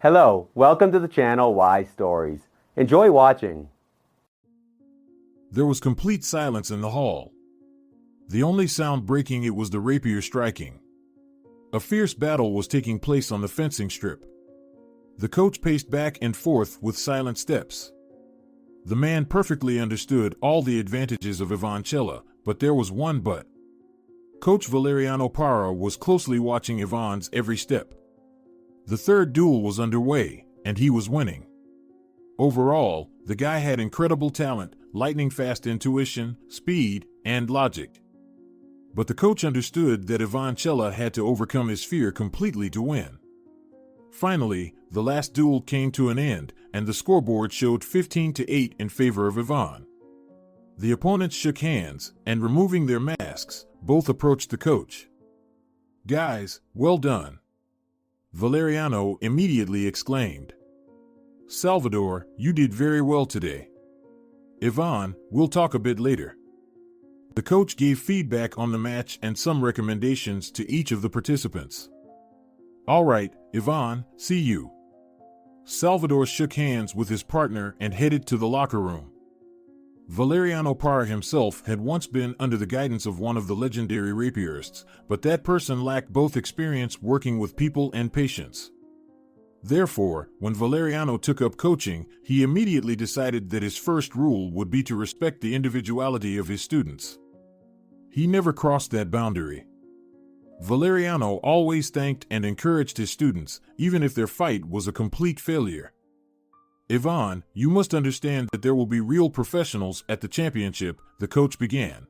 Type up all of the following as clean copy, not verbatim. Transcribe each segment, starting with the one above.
Hello, welcome to the channel Y Stories. Enjoy watching. There was complete silence in the hall. The only sound breaking it was the rapier striking. A fierce battle was taking place on the fencing strip. The coach paced back and forth with silent steps. The man perfectly understood all the advantages of Ivon Chela, but there was one but. Coach Valeriano Parra was closely watching Ivon's every step. The third duel was underway, and he was winning. Overall, the guy had incredible talent, lightning-fast intuition, speed, and logic. But the coach understood that Ivon Chela had to overcome his fear completely to win. Finally, the last duel came to an end, and the scoreboard showed 15-8 in favor of Ivon. The opponents shook hands, and removing their masks, both approached the coach. "Guys, well done," Valeriano immediately exclaimed. "Salvador, you did very well today. Ivon, we'll talk a bit later." The coach gave feedback on the match and some recommendations to each of the participants. "All right, Ivon, see you." Salvador shook hands with his partner and headed to the locker room. Valeriano Parra himself had once been under the guidance of one of the legendary rapierists, but that person lacked both experience working with people and patience. Therefore, when Valeriano took up coaching, he immediately decided that his first rule would be to respect the individuality of his students. He never crossed that boundary. Valeriano always thanked and encouraged his students, even if their fight was a complete failure. "Ivon, you must understand that there will be real professionals at the championship," the coach began.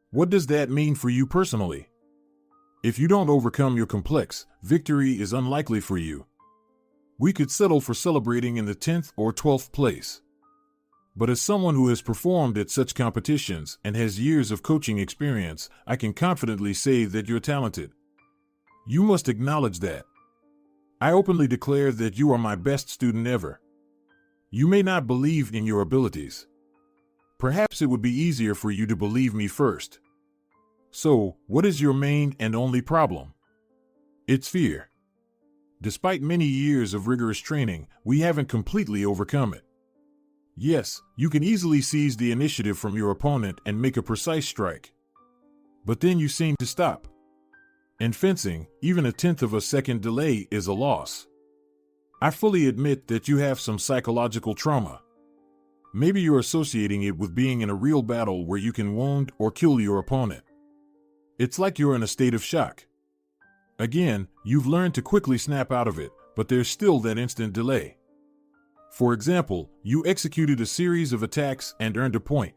"What does that mean for you personally? If you don't overcome your complex, victory is unlikely for you. We could settle for celebrating in the 10th or 12th place. But as someone who has performed at such competitions and has years of coaching experience, I can confidently say that you're talented. You must acknowledge that. I openly declare that you are my best student ever. You may not believe in your abilities. Perhaps it would be easier for you to believe me first. So, what is your main and only problem? It's fear. Despite many years of rigorous training, we haven't completely overcome it. Yes, you can easily seize the initiative from your opponent and make a precise strike. But then you seem to stop. In fencing, even a 10th of a second delay is a loss. I fully admit that you have some psychological trauma. Maybe you're associating it with being in a real battle where you can wound or kill your opponent. It's like you're in a state of shock. Again, you've learned to quickly snap out of it, but there's still that instant delay. For example, you executed a series of attacks and earned a point.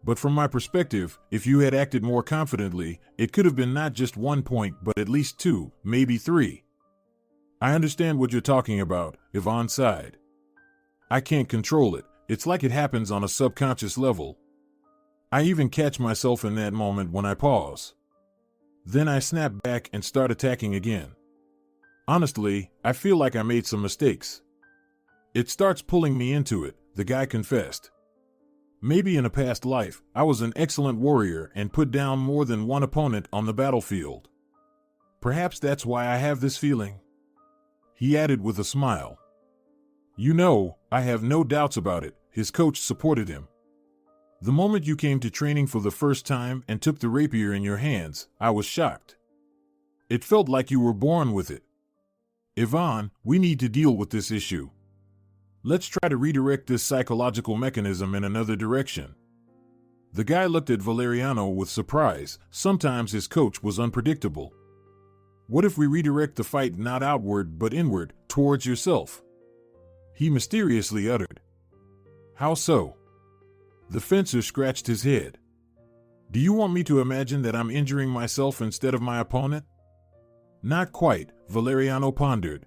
But from my perspective, if you had acted more confidently, it could have been not just 1 point but at least 2, maybe 3. I understand what you're talking about, Ivon sighed. I can't control it. It's like it happens on a subconscious level. I even catch myself in that moment when I pause. Then I snap back and start attacking again. Honestly, I feel like I made some mistakes. It starts pulling me into it, the guy confessed. Maybe in a past life, I was an excellent warrior and put down more than one opponent on the battlefield. Perhaps that's why I have this feeling. He added with a smile. You know, I have no doubts about it, his coach supported him. The moment you came to training for the first time and took the rapier in your hands, I was shocked. It felt like you were born with it. Ivon, we need to deal with this issue. Let's try to redirect this psychological mechanism in another direction. The guy looked at Valeriano with surprise. Sometimes his coach was unpredictable. What if we redirect the fight not outward but inward, towards yourself? He mysteriously uttered. How so? The fencer scratched his head. Do you want me to imagine that I'm injuring myself instead of my opponent? Not quite, Valeriano pondered.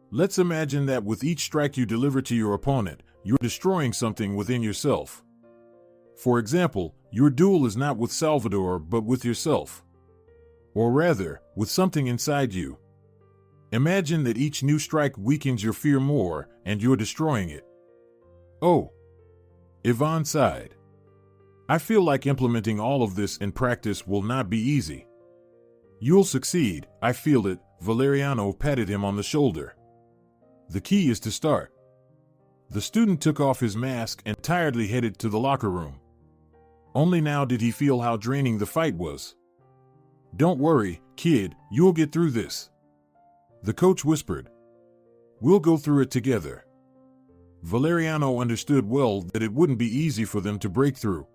Let's imagine that with each strike you deliver to your opponent, you're destroying something within yourself. For example, your duel is not with Salvador but with yourself. Or rather, with something inside you. Imagine that each new strike weakens your fear more, and you're destroying it. Oh. Ivon sighed. I feel like implementing all of this in practice will not be easy. You'll succeed, I feel it, Valeriano patted him on the shoulder. The key is to start. The student took off his mask and tiredly headed to the locker room. Only now did he feel how draining the fight was. "Don't worry, kid, you'll get through this," the coach whispered. "We'll go through it together." Valeriano understood well that it wouldn't be easy for them to break through.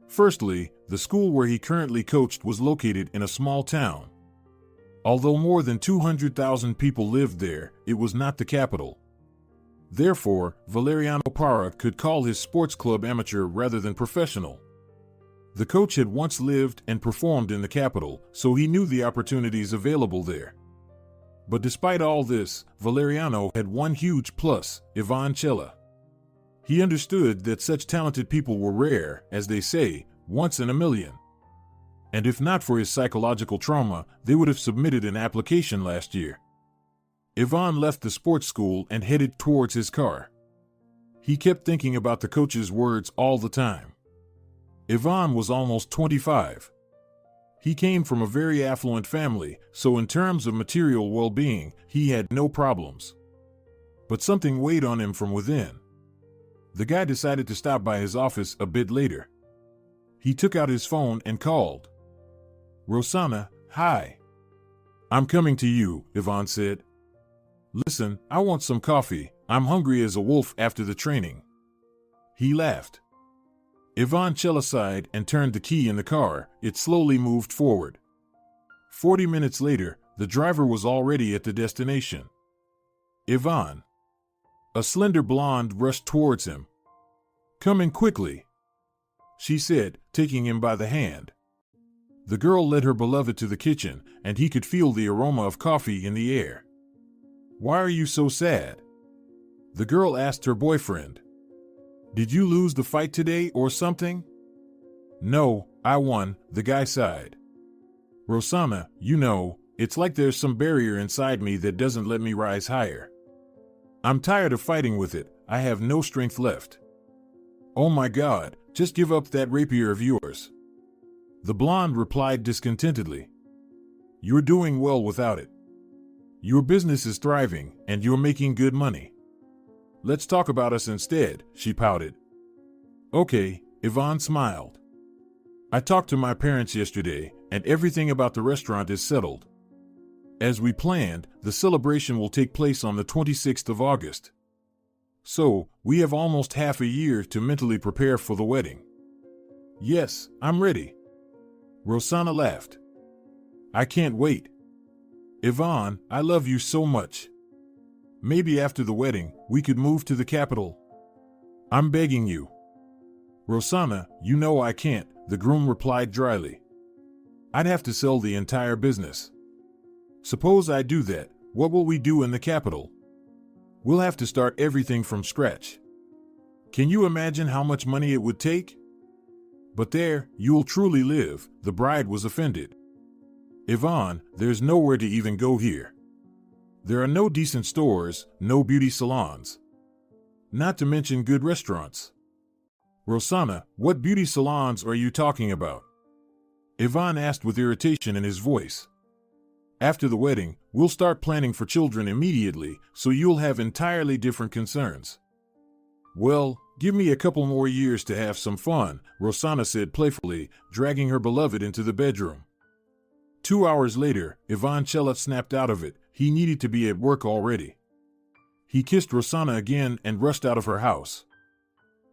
Firstly, the school where he currently coached was located in a small town. Although more than 200,000 people lived there, it was not the capital. Therefore, Valeriano Parra could call his sports club amateur rather than professional. The coach had once lived and performed in the capital, so he knew the opportunities available there. But despite all this, Valeriano had one huge plus: Ivon Chela. He understood that such talented people were rare, as they say, once in a million. And if not for his psychological trauma, they would have submitted an application last year. Ivon left the sports school and headed towards his car. He kept thinking about the coach's words all the time. Ivon was almost 25. He came from a very affluent family, so in terms of material well-being, he had no problems. But something weighed on him from within. The guy decided to stop by his office a bit later. He took out his phone and called. "Rosanna, hi. I'm coming to you," Ivon said. "Listen, I want some coffee. I'm hungry as a wolf after the training." He laughed. Ivon Chela sighed and turned the key in the car. It slowly moved forward. 40 minutes later, the driver was already at the destination. "Ivon." A slender blonde rushed towards him. "Come in quickly," she said, taking him by the hand. The girl led her beloved to the kitchen, and he could feel the aroma of coffee in the air. "Why are you so sad?" the girl asked her boyfriend. "Did you lose the fight today or something?" "No, I won," the guy sighed. "Rosanna, you know, it's like there's some barrier inside me that doesn't let me rise higher. I'm tired of fighting with it. I have no strength left." "Oh my God, just give up that rapier of yours," the blonde replied discontentedly. "You're doing well without it. Your business is thriving, and you're making good money. Let's talk about us instead," she pouted. "Okay," Ivon smiled. "I talked to my parents yesterday, and everything about the restaurant is settled. As we planned, the celebration will take place on the 26th of August. So, we have almost half a year to mentally prepare for the wedding." "Yes, I'm ready," Rosanna laughed. "I can't wait. Ivon, I love you so much. Maybe after the wedding, we could move to the capital. I'm begging you." "Rosanna, you know I can't," the groom replied dryly. "I'd have to sell the entire business. Suppose I do that, what will we do in the capital? We'll have to start everything from scratch. Can you imagine how much money it would take?" "But there, you'll truly live," the bride was offended. "Ivon, there's nowhere to even go here. There are no decent stores, no beauty salons. Not to mention good restaurants." "Rosanna, what beauty salons are you talking about?" Ivon asked with irritation in his voice. "After the wedding, we'll start planning for children immediately, so you'll have entirely different concerns." "Well, give me a couple more years to have some fun," Rosanna said playfully, dragging her beloved into the bedroom. 2 hours later, Ivon Chela snapped out of it. He needed to be at work already. He kissed Rosanna again and rushed out of her house.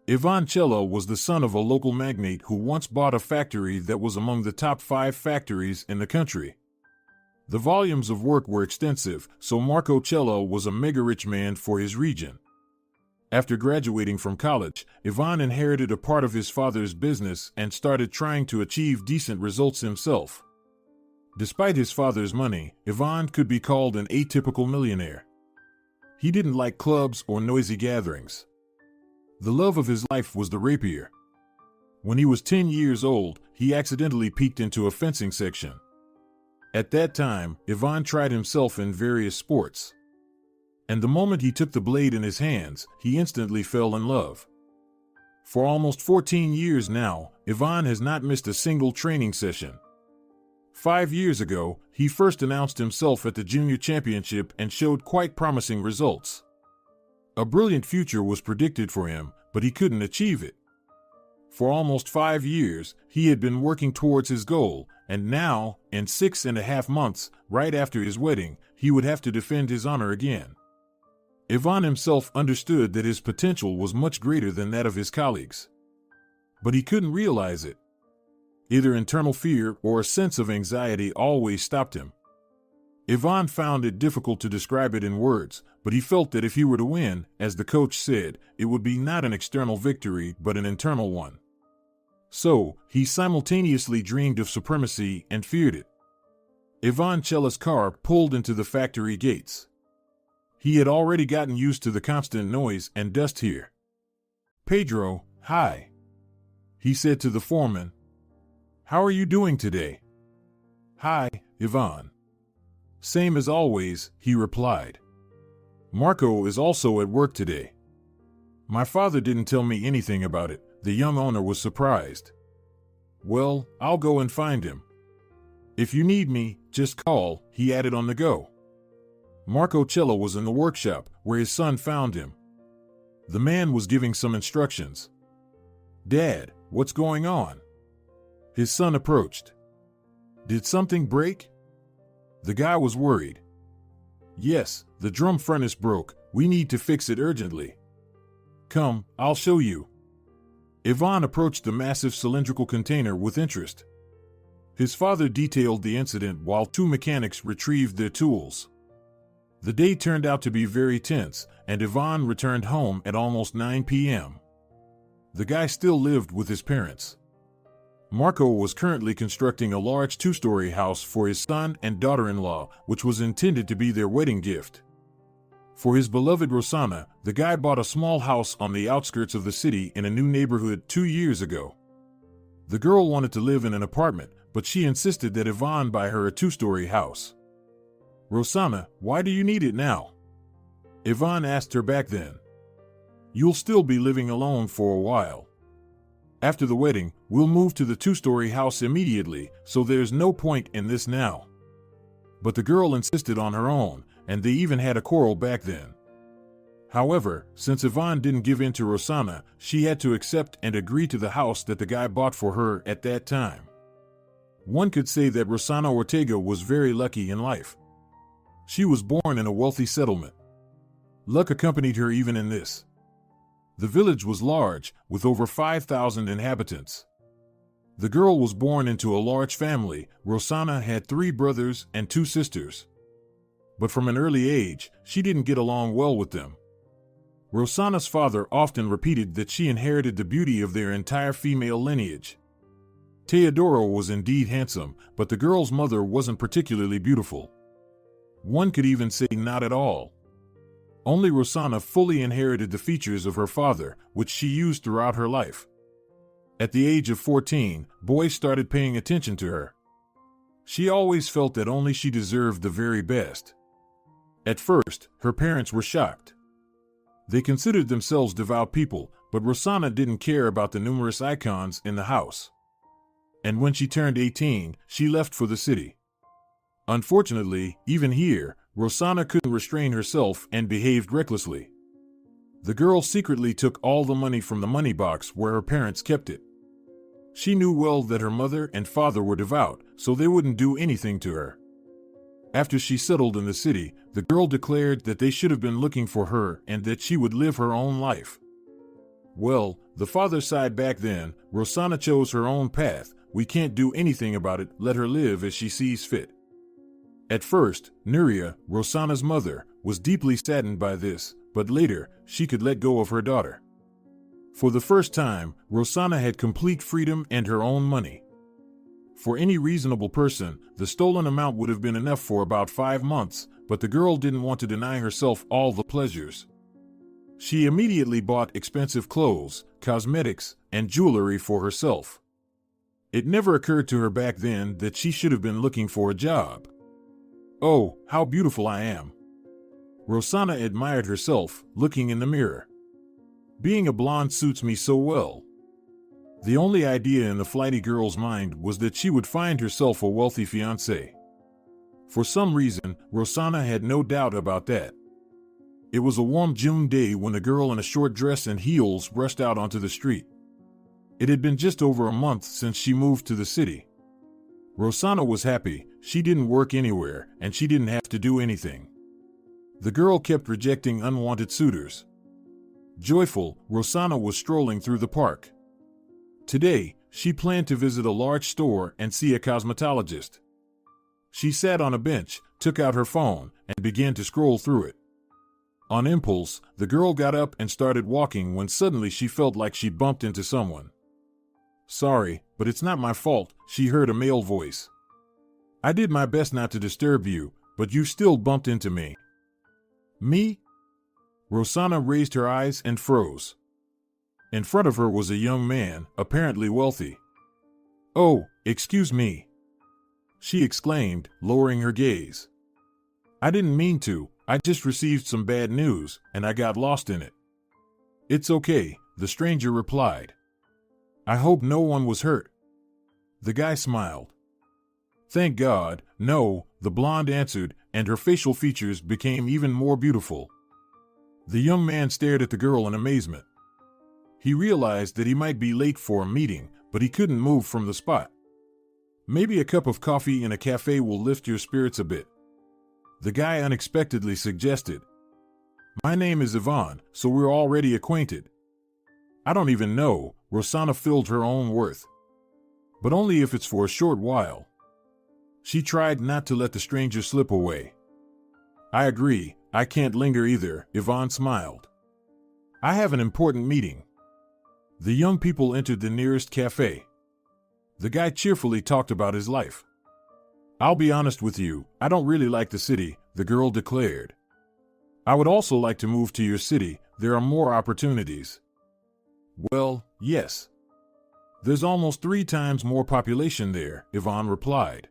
Ivon Chela was the son of a local magnate who once bought a factory that was among the top 5 factories in the country. The volumes of work were extensive, so Marco Chela was a mega-rich man for his region. After graduating from college, Ivon inherited a part of his father's business and started trying to achieve decent results himself. Despite his father's money, Ivon could be called an atypical millionaire. He didn't like clubs or noisy gatherings. The love of his life was the rapier. When he was 10 years old, he accidentally peeked into a fencing section. At that time, Ivon tried himself in various sports. And the moment he took the blade in his hands, he instantly fell in love. For almost 14 years now, Ivon has not missed a single training session. 5 years ago, he first announced himself at the junior championship and showed quite promising results. A brilliant future was predicted for him, but he couldn't achieve it. For almost 5 years, he had been working towards his goal, and now, in 6.5 months, right after his wedding, he would have to defend his honor again. Ivon himself understood that his potential was much greater than that of his colleagues. But he couldn't realize it. Either internal fear or a sense of anxiety always stopped him. Ivon found it difficult to describe it in words, but he felt that if he were to win, as the coach said, it would be not an external victory but an internal one. So, he simultaneously dreamed of supremacy and feared it. Ivon Chela's car pulled into the factory gates. He had already gotten used to the constant noise and dust here. "Pedro, hi," he said to the foreman. "How are you doing today?" "Hi, Ivon." "Same as always," he replied. "Marco is also at work today." "My father didn't tell me anything about it," the young owner was surprised. "Well, I'll go and find him. If you need me, just call," he added on the go. Marco Chela was in the workshop, where his son found him. The man was giving some instructions. "Dad, what's going on?" His son approached. "Did something break?" The guy was worried. "Yes, the drum furnace broke. We need to fix it urgently." "Come, I'll show you." Ivon approached the massive cylindrical container with interest. His father detailed the incident while 2 mechanics retrieved their tools. The day turned out to be very tense, and Ivon returned home at almost 9 p.m. The guy still lived with his parents. Marco was currently constructing a large 2-story house for his son and daughter-in-law, which was intended to be their wedding gift. For his beloved Rosanna, the guy bought a small house on the outskirts of the city in a new neighborhood 2 years ago. The girl wanted to live in an apartment, but she insisted that Ivon buy her a 2-story house. "Rosanna, why do you need it now?" Ivon asked her back then. "You'll still be living alone for a while. After the wedding, we'll move to the 2-story house immediately, so there's no point in this now." But the girl insisted on her own, and they even had a quarrel back then. However, since Ivon didn't give in to Rosanna, she had to accept and agree to the house that the guy bought for her at that time. One could say that Rosanna Ortega was very lucky in life. She was born in a wealthy settlement. Luck accompanied her even in this. The village was large, with over 5,000 inhabitants. The girl was born into a large family. Rosanna had 3 brothers and 2 sisters. But from an early age, she didn't get along well with them. Rosanna's father often repeated that she inherited the beauty of their entire female lineage. Teodoro was indeed handsome, but the girl's mother wasn't particularly beautiful. One could even say not at all. Only Rosanna fully inherited the features of her father, which she used throughout her life. At the age of 14, boys started paying attention to her. She always felt that only she deserved the very best. At first, her parents were shocked. They considered themselves devout people, but Rosanna didn't care about the numerous icons in the house. And when she turned 18, she left for the city. Unfortunately, even here, Rosanna couldn't restrain herself and behaved recklessly. The girl secretly took all the money from the money box where her parents kept it. She knew well that her mother and father were devout, so they wouldn't do anything to her. After she settled in the city, the girl declared that they should have been looking for her and that she would live her own life. Well, the father sighed back then. Rosanna chose her own path. We can't do anything about it. Let her live as she sees fit. At first, Nuria, Rosanna's mother, was deeply saddened by this, but later, she could let go of her daughter. For the first time, Rosanna had complete freedom and her own money. For any reasonable person, the stolen amount would have been enough for about 5 months, but the girl didn't want to deny herself all the pleasures. She immediately bought expensive clothes, cosmetics, and jewelry for herself. It never occurred to her back then that she should have been looking for a job. "Oh, how beautiful I am!" Rosanna admired herself, looking in the mirror. "Being a blonde suits me so well." The only idea in the flighty girl's mind was that she would find herself a wealthy fiancé. For some reason, Rosanna had no doubt about that. It was a warm June day when the girl in a short dress and heels rushed out onto the street. It had been just over a month since she moved to the city. Rosanna was happy. She didn't work anywhere, and she didn't have to do anything. The girl kept rejecting unwanted suitors. Joyful, Rosanna was strolling through the park. Today, she planned to visit a large store and see a cosmetologist. She sat on a bench, took out her phone, and began to scroll through it. On impulse, the girl got up and started walking when suddenly she felt like she'd bumped into someone. "Sorry, but it's not my fault," she heard a male voice. "I did my best not to disturb you, but you still bumped into me." "Me?" Rosanna raised her eyes and froze. In front of her was a young man, apparently wealthy. "Oh, excuse me," she exclaimed, lowering her gaze. "I didn't mean to. I just received some bad news, and I got lost in it." "It's okay," the stranger replied. "I hope no one was hurt." The guy smiled. "Thank God, no," the blonde answered, and her facial features became even more beautiful. The young man stared at the girl in amazement. He realized that he might be late for a meeting, but he couldn't move from the spot. "Maybe a cup of coffee in a cafe will lift your spirits a bit," the guy unexpectedly suggested. "My name is Ivon, so we're already acquainted." "I don't even know," Rosanna filled her own worth. "But only if it's for a short while." She tried not to let the stranger slip away. "I agree, I can't linger either," Ivon smiled. "I have an important meeting." The young people entered the nearest cafe. The guy cheerfully talked about his life. "I'll be honest with you, I don't really like the city," the girl declared. "I would also like to move to your city. There are more opportunities." "Well, yes. There's almost 3 times more population there," Ivon replied.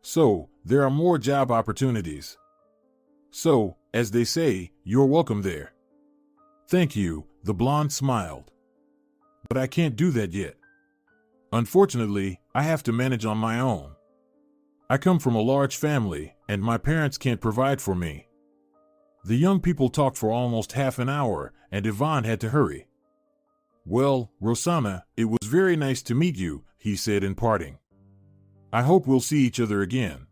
"So, there are more job opportunities. So, as they say, you're welcome there." "Thank you," the blonde smiled. "But I can't do that yet. Unfortunately, I have to manage on my own. I come from a large family, and my parents can't provide for me." The young people talked for almost half an hour, and Ivon had to hurry. "Well, Rosanna, it was very nice to meet you," he said in parting. "I hope we'll see each other again.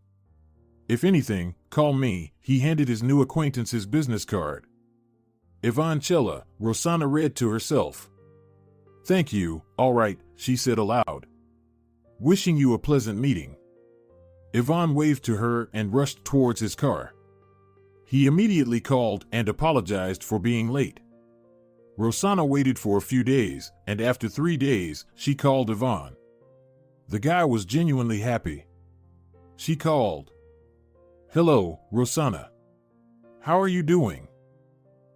If anything, call me." He handed his new acquaintance his business card. "Ivon Chela," Rosanna read to herself. "Thank you, all right," she said aloud. "Wishing you a pleasant meeting." Ivon waved to her and rushed towards his car. He immediately called and apologized for being late. Rosanna waited for a few days, and after 3 days, she called Ivon. The guy was genuinely happy. She called. "Hello, Rosanna. How are you doing?"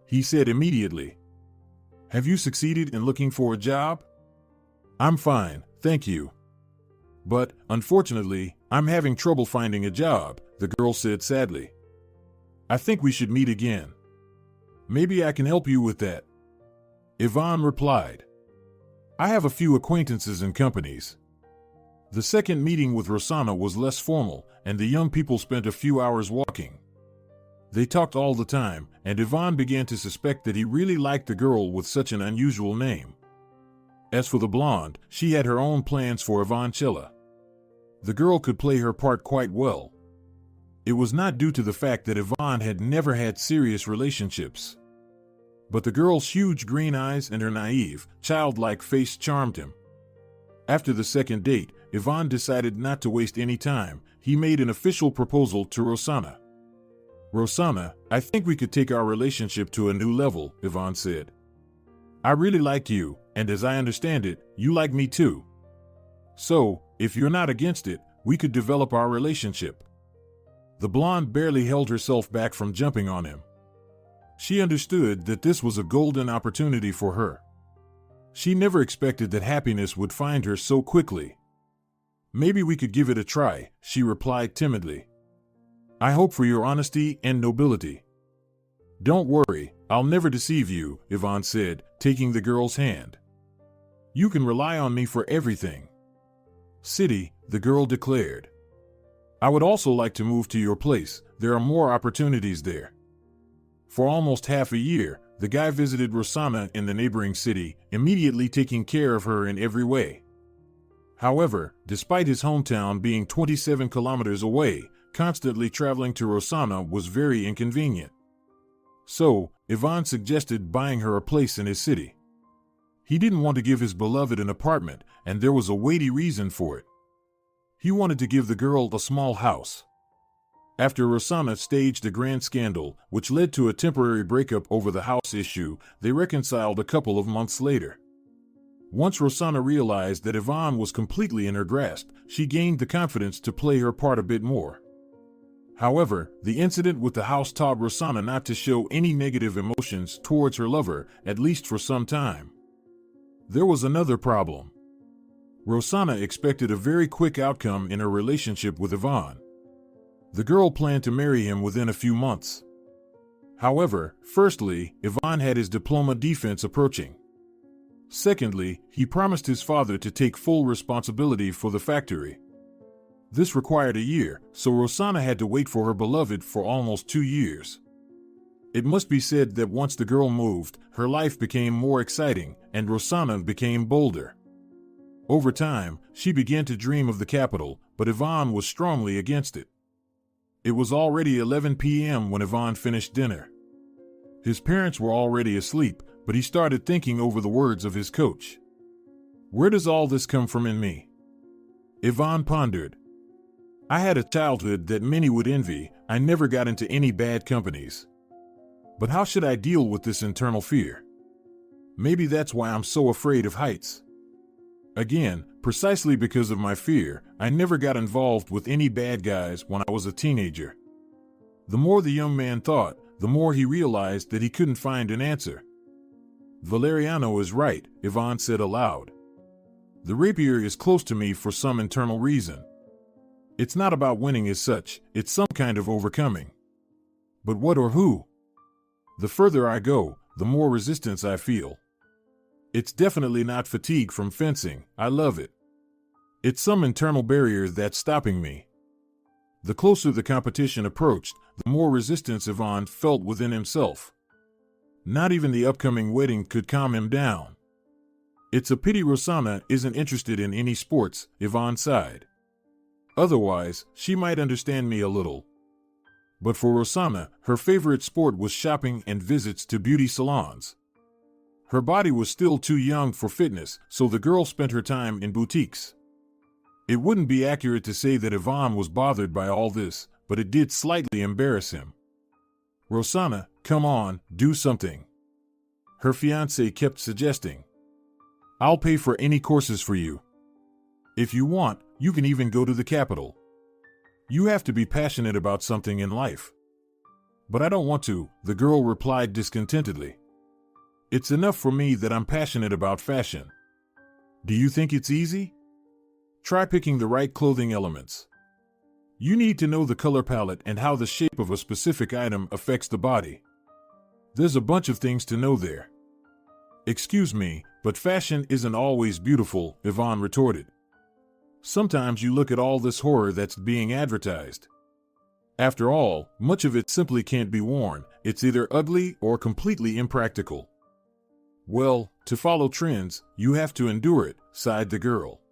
He said immediately. "Have you succeeded in looking for a job?" "I'm fine, thank you. But, unfortunately, I'm having trouble finding a job," the girl said sadly. "I think we should meet again. Maybe I can help you with that." Ivon replied. "I have a few acquaintances in companies." The second meeting with Rosanna was less formal, and the young people spent a few hours walking. They talked all the time, and Ivon began to suspect that he really liked the girl with such an unusual name. As for the blonde, she had her own plans for Ivon Chela. The girl could play her part quite well. It was not due to the fact that Ivon had never had serious relationships. But the girl's huge green eyes and her naive, childlike face charmed him. After the second date, Ivon decided not to waste any time. He made an official proposal to Rosanna. "Rosanna, I think we could take our relationship to a new level," Ivon said. "I really like you, and as I understand it, you like me too. So, if you're not against it, we could develop our relationship." The blonde barely held herself back from jumping on him. She understood that this was a golden opportunity for her. She never expected that happiness would find her so quickly. "Maybe we could give it a try," she replied timidly. "I hope for your honesty and nobility." "Don't worry, I'll never deceive you," Ivon said, taking the girl's hand. "You can rely on me for everything." "City," the girl declared. "I would also like to move to your place. There are more opportunities there." For almost half a year, the guy visited Rosanna in the neighboring city, immediately taking care of her in every way. However, despite his hometown being 27 kilometers away, constantly traveling to Rosanna was very inconvenient. So, Ivon suggested buying her a place in his city. He didn't want to give his beloved an apartment, and there was a weighty reason for it. He wanted to give the girl a small house. After Rosanna staged a grand scandal, which led to a temporary breakup over the house issue, they reconciled a couple of months later. Once Rosanna realized that Ivon was completely in her grasp, she gained the confidence to play her part a bit more. However, the incident with the house taught Rosanna not to show any negative emotions towards her lover, at least for some time. There was another problem. Rosanna expected a very quick outcome in her relationship with Ivon. The girl planned to marry him within a few months. However, firstly, Ivon had his diploma defense approaching. Secondly, he promised his father to take full responsibility for the factory. This required a year, so Rosanna had to wait for her beloved for almost 2 years. It must be said that once the girl moved, her life became more exciting, and Rosanna became bolder. Over time, she began to dream of the capital, but Ivon was strongly against it. It was already 11 p.m. when Ivon finished dinner. His parents were already asleep, but he started thinking over the words of his coach. Where does all this come from in me? Ivon pondered. I had a childhood that many would envy. I never got into any bad companies. But how should I deal with this internal fear? Maybe that's why I'm so afraid of heights. Again, precisely because of my fear, I never got involved with any bad guys when I was a teenager. The more the young man thought, the more he realized that he couldn't find an answer. Valeriano is right, Ivon said aloud. The rapier is close to me for some internal reason. It's not about winning as such, it's some kind of overcoming. But what or who? The further I go, the more resistance I feel. It's definitely not fatigue from fencing, I love it. It's some internal barrier that's stopping me. The closer the competition approached, the more resistance Ivon felt within himself. Not even the upcoming wedding could calm him down. It's a pity Rosanna isn't interested in any sports, Ivon sighed. Otherwise, she might understand me a little. But for Rosanna, her favorite sport was shopping and visits to beauty salons. Her body was still too young for fitness, so the girl spent her time in boutiques. It wouldn't be accurate to say that Ivon was bothered by all this, but it did slightly embarrass him. Rosanna, come on, do something. Her fiancé kept suggesting. I'll pay for any courses for you. If you want, you can even go to the capital. You have to be passionate about something in life. But I don't want to, the girl replied discontentedly. It's enough for me that I'm passionate about fashion. Do you think it's easy? Try picking the right clothing elements. You need to know the color palette and how the shape of a specific item affects the body. There's a bunch of things to know there. Excuse me, but fashion isn't always beautiful, Ivon retorted. Sometimes you look at all this horror that's being advertised. After all, much of it simply can't be worn. It's either ugly or completely impractical. Well, to follow trends, you have to endure it, sighed the girl.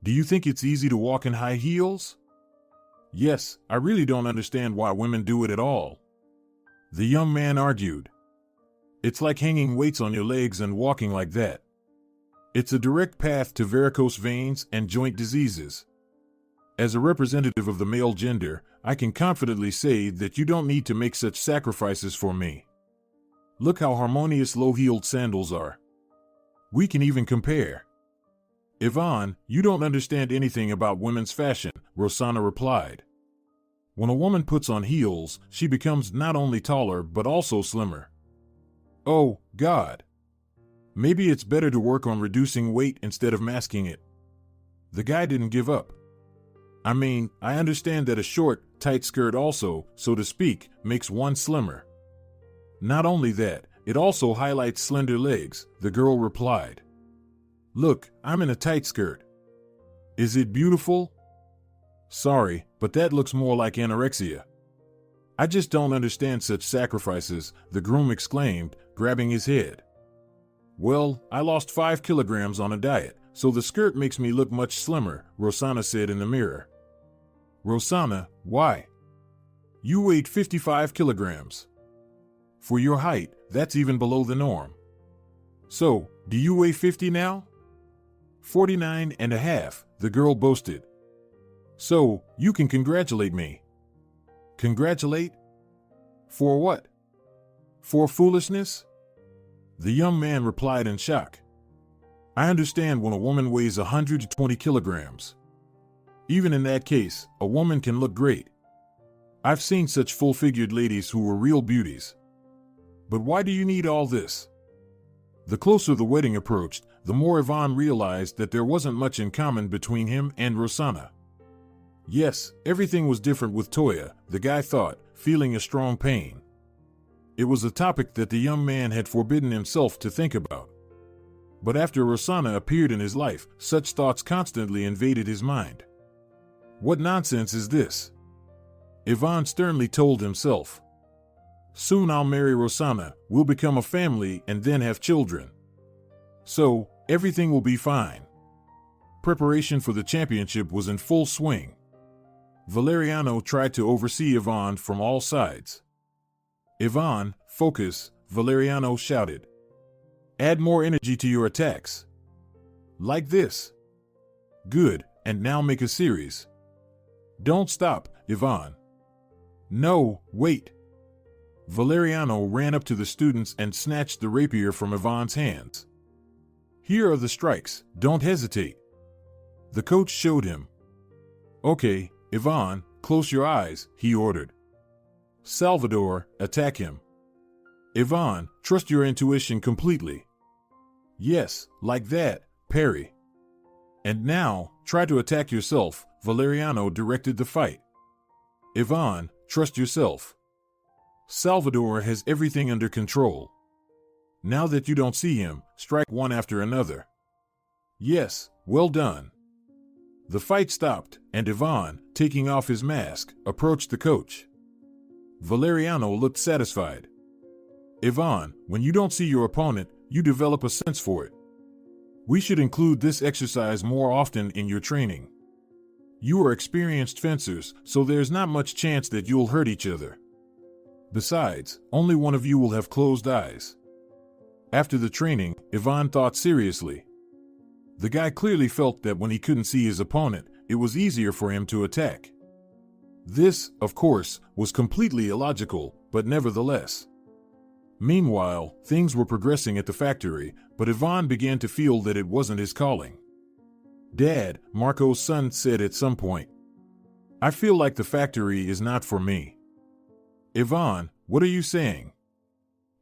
Do you think it's easy to walk in high heels? Yes, I really don't understand why women do it at all. The young man argued. It's like hanging weights on your legs and walking like that. It's a direct path to varicose veins and joint diseases. As a representative of the male gender, I can confidently say that you don't need to make such sacrifices for me. Look how harmonious low-heeled sandals are. We can even compare. Ivon, you don't understand anything about women's fashion, Rosanna replied. When a woman puts on heels, she becomes not only taller but also slimmer. Oh, God. Maybe it's better to work on reducing weight instead of masking it. The guy didn't give up. I mean, I understand that a short, tight skirt also, so to speak, makes one slimmer. Not only that, it also highlights slender legs, the girl replied. Look, I'm in a tight skirt. Is it beautiful? Sorry, but that looks more like anorexia. I just don't understand such sacrifices, the groom exclaimed, grabbing his head. Well, I lost 5 kilograms on a diet, so the skirt makes me look much slimmer, Rosanna said in the mirror. Rosanna, why? You weighed 55 kilograms. For your height, that's even below the norm. So, do you weigh 50 now? 49 and a half, the girl boasted. So, you can congratulate me. Congratulate? For what? For foolishness? The young man replied in shock. I understand when a woman weighs 120 kilograms. Even in that case, a woman can look great. I've seen such full-figured ladies who were real beauties. But why do you need all this? The closer the wedding approached, the more Ivon realized that there wasn't much in common between him and Rosanna. Yes, everything was different with Toya, the guy thought, feeling a strong pain. It was a topic that the young man had forbidden himself to think about. But after Rosanna appeared in his life, such thoughts constantly invaded his mind. What nonsense is this? Ivon sternly told himself. Soon I'll marry Rosanna, we'll become a family and then have children. So, everything will be fine. Preparation for the championship was in full swing. Valeriano tried to oversee Ivon from all sides. Ivon, focus, Valeriano shouted. Add more energy to your attacks. Like this. Good, and now make a series. Don't stop, Ivon. No, wait. Valeriano ran up to the students and snatched the rapier from Ivon's hands. Here are the strikes, don't hesitate. The coach showed him. Okay, Ivon, close your eyes, he ordered. Salvador, attack him. Ivon, trust your intuition completely. Yes, like that, parry. And now, try to attack yourself, Valeriano directed the fight. Ivon, trust yourself. Salvador has everything under control. Now that you don't see him, strike one after another. Yes, well done. The fight stopped, and Ivon, taking off his mask, approached the coach. Valeriano looked satisfied. Ivon, when you don't see your opponent, you develop a sense for it. We should include this exercise more often in your training. You are experienced fencers, so there's not much chance that you'll hurt each other. Besides, only one of you will have closed eyes. After the training, Ivon thought seriously. The guy clearly felt that when he couldn't see his opponent, it was easier for him to attack. This, of course, was completely illogical, but nevertheless. Meanwhile, things were progressing at the factory, but Ivon began to feel that it wasn't his calling. Dad, Marco's son said at some point, I feel like the factory is not for me. Ivon, what are you saying?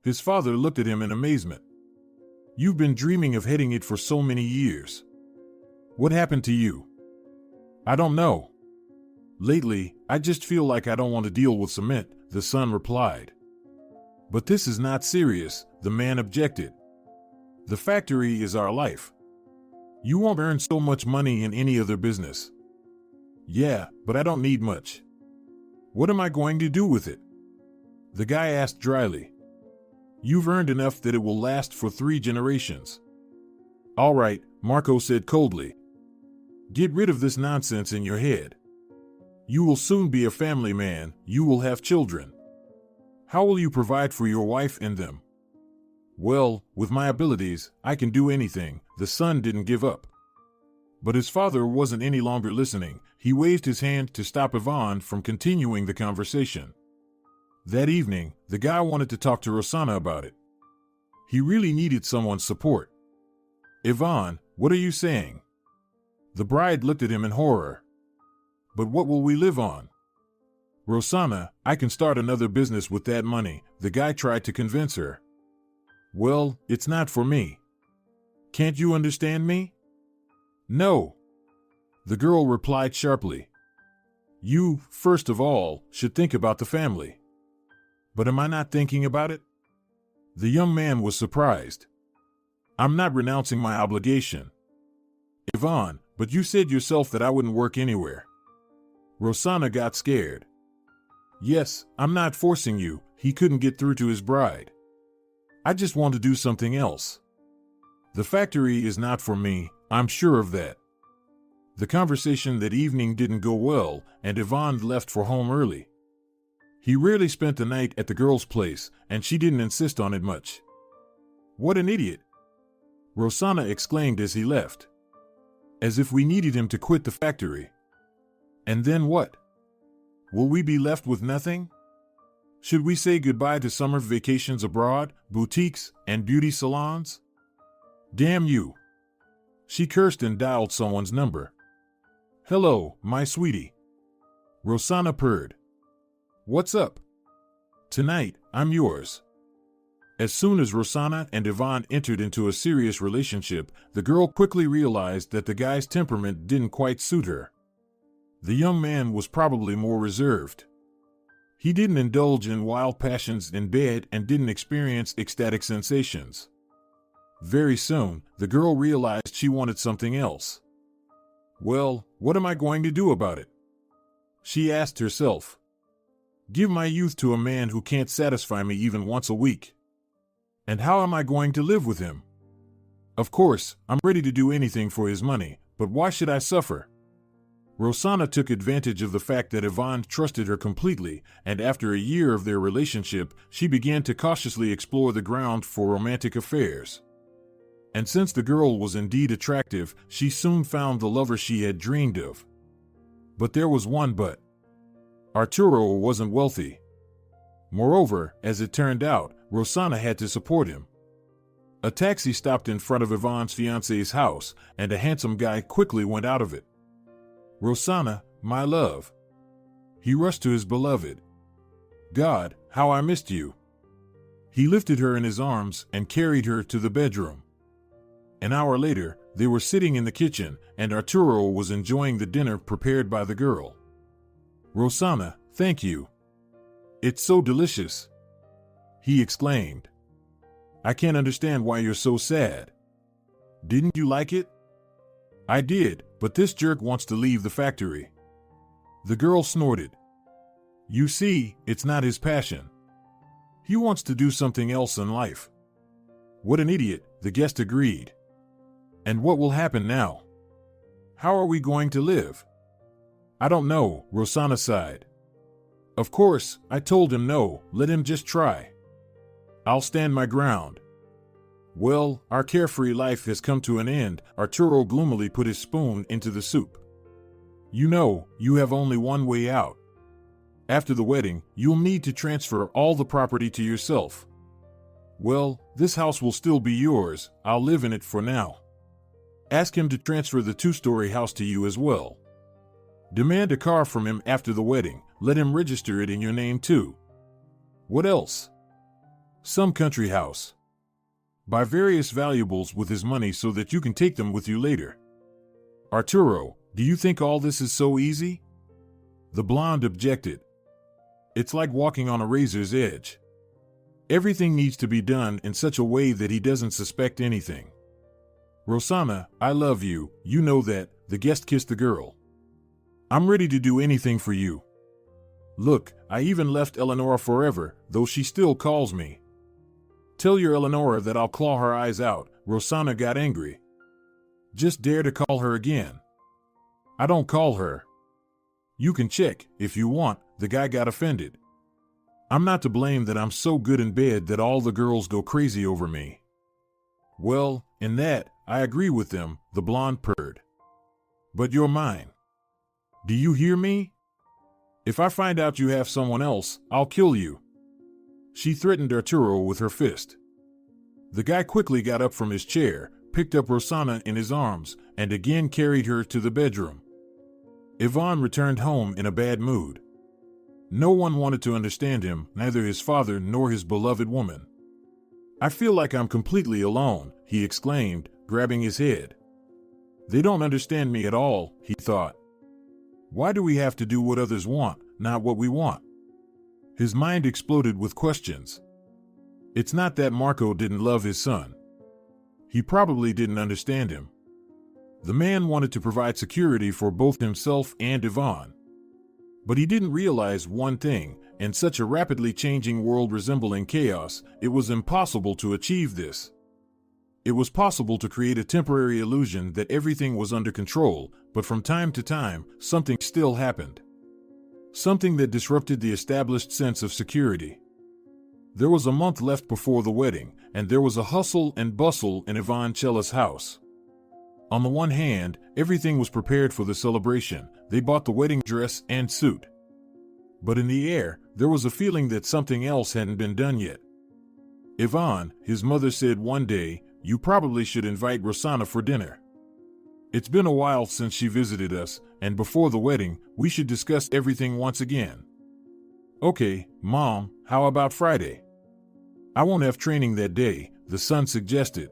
His father looked at him in amazement. You've been dreaming of heading it for so many years. What happened to you? I don't know. Lately, I just feel like I don't want to deal with cement, the son replied. But this is not serious, the man objected. The factory is our life. You won't earn so much money in any other business. Yeah, but I don't need much. What am I going to do with it? The guy asked dryly. You've earned enough that it will last for 3 generations. All right, Marco said coldly. Get rid of this nonsense in your head. You will soon be a family man, you will have children. How will you provide for your wife and them? Well, with my abilities, I can do anything, the son didn't give up. But his father wasn't any longer listening. He waved his hand to stop Ivon from continuing the conversation. That evening, the guy wanted to talk to Rosanna about it. He really needed someone's support. Ivon, what are you saying? The bride looked at him in horror. But what will we live on? Rosanna, I can start another business with that money, the guy tried to convince her. Well, it's not for me. Can't you understand me? No. The girl replied sharply. You, first of all, should think about the family. But am I not thinking about it? The young man was surprised. I'm not renouncing my obligation. Ivon, but you said yourself that I wouldn't work anywhere. Rosanna got scared. Yes, I'm not forcing you. He couldn't get through to his bride. I just want to do something else. The factory is not for me, I'm sure of that. The conversation that evening didn't go well, and Ivon left for home early. He rarely spent the night at the girl's place, and she didn't insist on it much. What an idiot! Rosanna exclaimed as he left. As if we needed him to quit the factory. And then what? Will we be left with nothing? Should we say goodbye to summer vacations abroad, boutiques, and beauty salons? Damn you! She cursed and dialed someone's number. Hello, my sweetie. Rosanna purred. What's up? Tonight, I'm yours. As soon as Rosanna and Ivon entered into a serious relationship, the girl quickly realized that the guy's temperament didn't quite suit her. The young man was probably more reserved. He didn't indulge in wild passions in bed and didn't experience ecstatic sensations. Very soon, the girl realized she wanted something else. Well, what am I going to do about it? She asked herself. Give my youth to a man who can't satisfy me even once a week. And how am I going to live with him? Of course, I'm ready to do anything for his money, but why should I suffer? Rosanna took advantage of the fact that Ivon trusted her completely, and after a year of their relationship, she began to cautiously explore the ground for romantic affairs. And since the girl was indeed attractive, she soon found the lover she had dreamed of. But there was one but. Arturo wasn't wealthy. Moreover, as it turned out, Rosanna had to support him. A taxi stopped in front of Ivon's fiancé's house, and a handsome guy quickly went out of it. Rosanna, my love. He rushed to his beloved. God, how I missed you. He lifted her in his arms and carried her to the bedroom. An hour later, they were sitting in the kitchen, and Arturo was enjoying the dinner prepared by the girl. Rosanna, thank you. It's so delicious. He exclaimed. I can't understand why you're so sad. Didn't you like it? I did, but this jerk wants to leave the factory. The girl snorted. You see, it's not his passion. He wants to do something else in life. What an idiot, the guest agreed. And what will happen now? How are we going to live? I don't know, Rosanna sighed. Of course, I told him no, let him just try. I'll stand my ground. Well, our carefree life has come to an end, Arturo gloomily put his spoon into the soup. You know, you have only one way out. After the wedding, you'll need to transfer all the property to yourself. Well, this house will still be yours, I'll live in it for now. Ask him to transfer the 2-story house to you as well. Demand a car from him after the wedding, let him register it in your name too. What else? Some country house. Buy various valuables with his money so that you can take them with you later. Arturo, do you think all this is so easy? The blonde objected. It's like walking on a razor's edge. Everything needs to be done in such a way that he doesn't suspect anything. Rosanna, I love you, you know that, the guest kissed the girl. I'm ready to do anything for you. Look, I even left Eleonora forever, though she still calls me. Tell your Eleonora that I'll claw her eyes out, Rosanna got angry. Just dare to call her again. I don't call her. You can check, if you want, the guy got offended. I'm not to blame that I'm so good in bed that all the girls go crazy over me. Well, in that, I agree with them, the blonde purred. But you're mine. Do you hear me? If I find out you have someone else, I'll kill you. She threatened Arturo with her fist. The guy quickly got up from his chair, picked up Rosanna in his arms, and again carried her to the bedroom. Ivon returned home in a bad mood. No one wanted to understand him, neither his father nor his beloved woman. I feel like I'm completely alone, he exclaimed, grabbing his head. They don't understand me at all, he thought. Why do we have to do what others want, not what we want? His mind exploded with questions. It's not that Marco didn't love his son. He probably didn't understand him. The man wanted to provide security for both himself and Ivon. But he didn't realize one thing, in such a rapidly changing world resembling chaos, it was impossible to achieve this. It was possible to create a temporary illusion that everything was under control, but from time to time, something still happened. Something that disrupted the established sense of security. There was a month left before the wedding, and there was a hustle and bustle in Ivon Chela's house. On the one hand, everything was prepared for the celebration. They bought the wedding dress and suit. But in the air, there was a feeling that something else hadn't been done yet. Ivon, his mother said one day, "You probably should invite Rosanna for dinner. It's been a while since she visited us, and before the wedding, we should discuss everything once again." "Okay, Mom, how about Friday?" "I won't have training that day," the son suggested.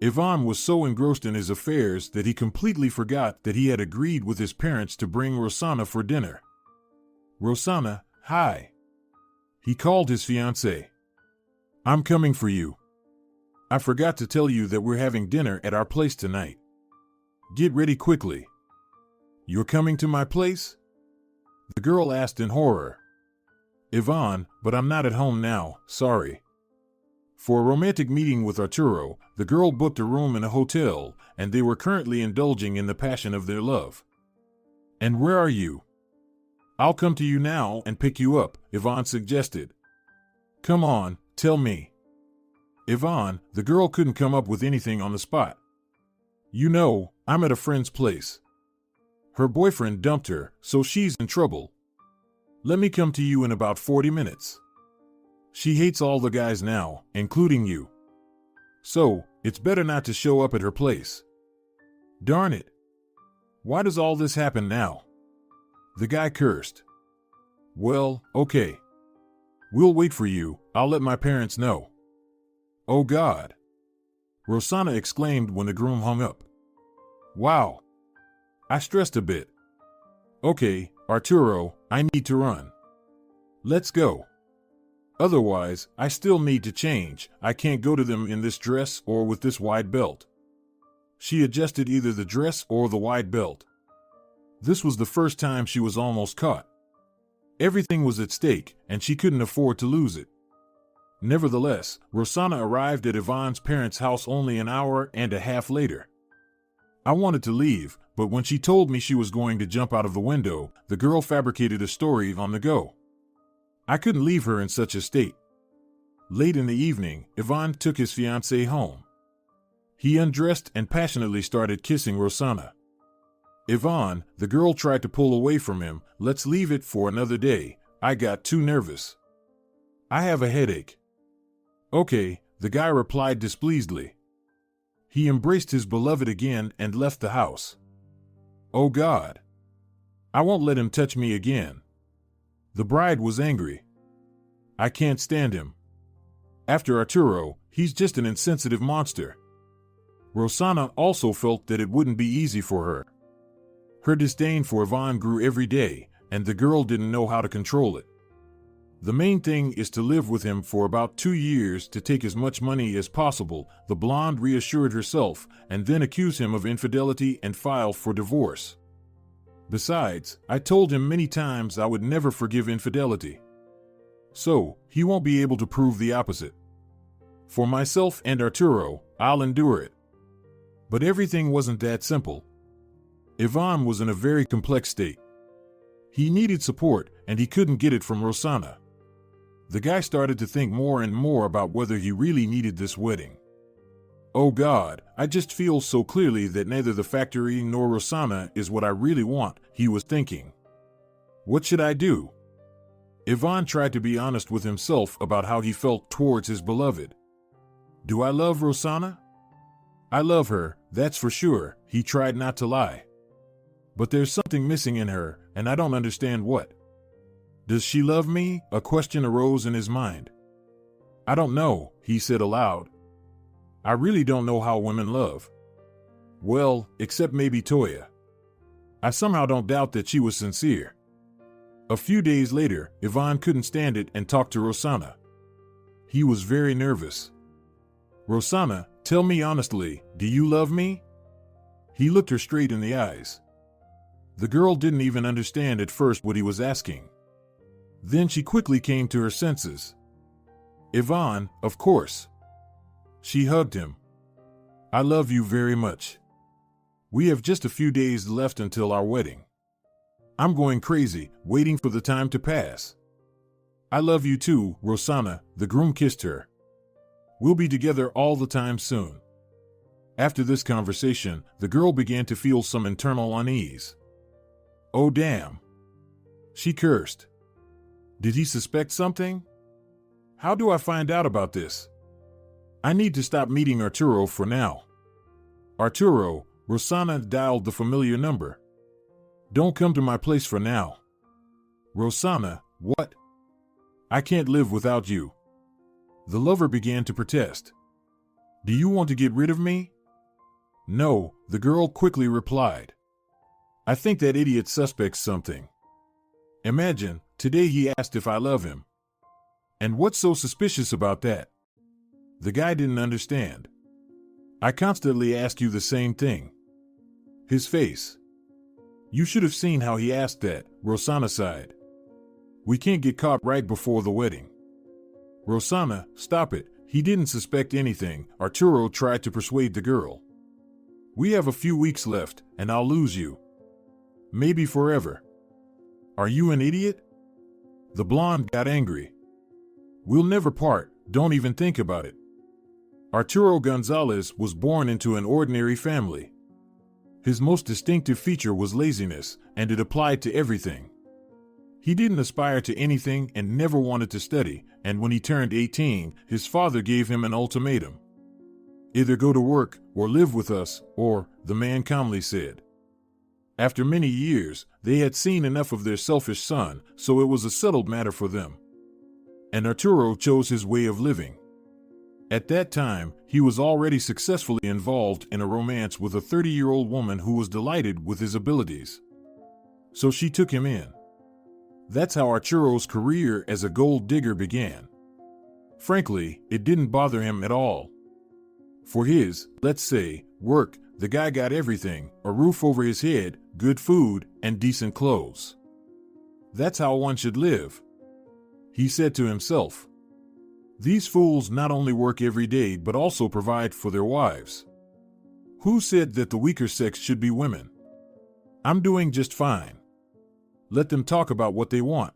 Ivon was so engrossed in his affairs that he completely forgot that he had agreed with his parents to bring Rosanna for dinner. "Rosanna, hi." He called his fiancée. "I'm coming for you. I forgot to tell you that we're having dinner at our place tonight. Get ready quickly." "You're coming to my place?" the girl asked in horror. "Ivon, but I'm not at home now, sorry." For a romantic meeting with Arturo, the girl booked a room in a hotel, and they were currently indulging in the passion of their love. "And where are you?" "I'll come to you now and pick you up," Ivon suggested. "Come on, tell me." "Ivon," the girl couldn't come up with anything on the spot. "You know, I'm at a friend's place. Her boyfriend dumped her, so she's in trouble. Let me come to you in about 40 minutes. She hates all the guys now, including you. So, it's better not to show up at her place." "Darn it. Why does all this happen now?" the guy cursed. "Well, okay. We'll wait for you. I'll let my parents know." "Oh God!" Rosanna exclaimed when the groom hung up. "Wow. I stressed a bit. Okay, Arturo, I need to run. Let's go. Otherwise, I still need to change. I can't go to them in this dress or with this wide belt." She adjusted either the dress or the wide belt. This was the first time she was almost caught. Everything was at stake, and she couldn't afford to lose it. Nevertheless, Rosanna arrived at Ivon's parents' house only an hour and a half later. I wanted to leave, but when she told me she was going to jump out of the window, the girl fabricated a story on the go. I couldn't leave her in such a state. Late in the evening, Ivon took his fiancée home. He undressed and passionately started kissing Rosanna. "Ivon," the girl tried to pull away from him, "let's leave it for another day. I got too nervous. I have a headache." "Okay," the guy replied displeasedly. He embraced his beloved again and left the house. "Oh God. I won't let him touch me again." The bride was angry. "I can't stand him. After Arturo, he's just an insensitive monster." Rosanna also felt that it wouldn't be easy for her. Her disdain for Ivon grew every day, and the girl didn't know how to control it. "The main thing is to live with him for about 2 years to take as much money as possible," the blonde reassured herself, "and then accuse him of infidelity and file for divorce. Besides, I told him many times I would never forgive infidelity. So, he won't be able to prove the opposite. For myself and Arturo, I'll endure it." But everything wasn't that simple. Ivon was in a very complex state. He needed support, and he couldn't get it from Rosanna. The guy started to think more and more about whether he really needed this wedding. "Oh God, I just feel so clearly that neither the factory nor Rosanna is what I really want," he was thinking. "What should I do?" Ivon tried to be honest with himself about how he felt towards his beloved. "Do I love Rosanna? I love her, that's for sure," he tried not to lie. "But there's something missing in her, and I don't understand what. Does she love me?" A question arose in his mind. "I don't know," he said aloud. "I really don't know how women love. Well, except maybe Toya. I somehow don't doubt that she was sincere." A few days later, Ivon couldn't stand it and talked to Rosanna. He was very nervous. "Rosanna, tell me honestly, do you love me?" He looked her straight in the eyes. The girl didn't even understand at first what he was asking. Then she quickly came to her senses. Ivon, of course. She hugged him. I love you very much. We have just a few days left until our wedding. I'm going crazy, waiting for the time to pass. I love you too, Rosanna, the groom kissed her. We'll be together all the time soon. After this conversation, the girl began to feel some internal unease. Oh damn. She cursed. Did he suspect something? How do I find out about this? I need to stop meeting Arturo for now. Arturo, Rosanna dialed the familiar number. Don't come to my place for now. Rosanna, what? I can't live without you. The lover began to protest. Do you want to get rid of me? No, the girl quickly replied. I think that idiot suspects something. Imagine, today he asked if I love him. And what's so suspicious about that? The guy didn't understand. I constantly ask you the same thing. His face. You should have seen how he asked that, Rosanna sighed. We can't get caught right before the wedding. Rosanna, stop it. He didn't suspect anything, Arturo tried to persuade the girl. We have a few weeks left, and I'll lose you. Maybe forever. Are you an idiot? The blonde got angry. We'll never part, don't even think about it. Arturo Gonzalez was born into an ordinary family. His most distinctive feature was laziness, and it applied to everything. He didn't aspire to anything and never wanted to study, and when he turned 18, his father gave him an ultimatum. Either go to work or live with us, or, the man calmly said. After many years, they had seen enough of their selfish son, so it was a settled matter for them. And Arturo chose his way of living. At that time, he was already successfully involved in a romance with a 30-year-old woman who was delighted with his abilities. So she took him in. That's how Arturo's career as a gold digger began. Frankly, it didn't bother him at all. For his, let's say, work, the guy got everything, a roof over his head, good food, and decent clothes. That's how one should live. He said to himself. These fools not only work every day but also provide for their wives. Who said that the weaker sex should be women? I'm doing just fine. Let them talk about what they want.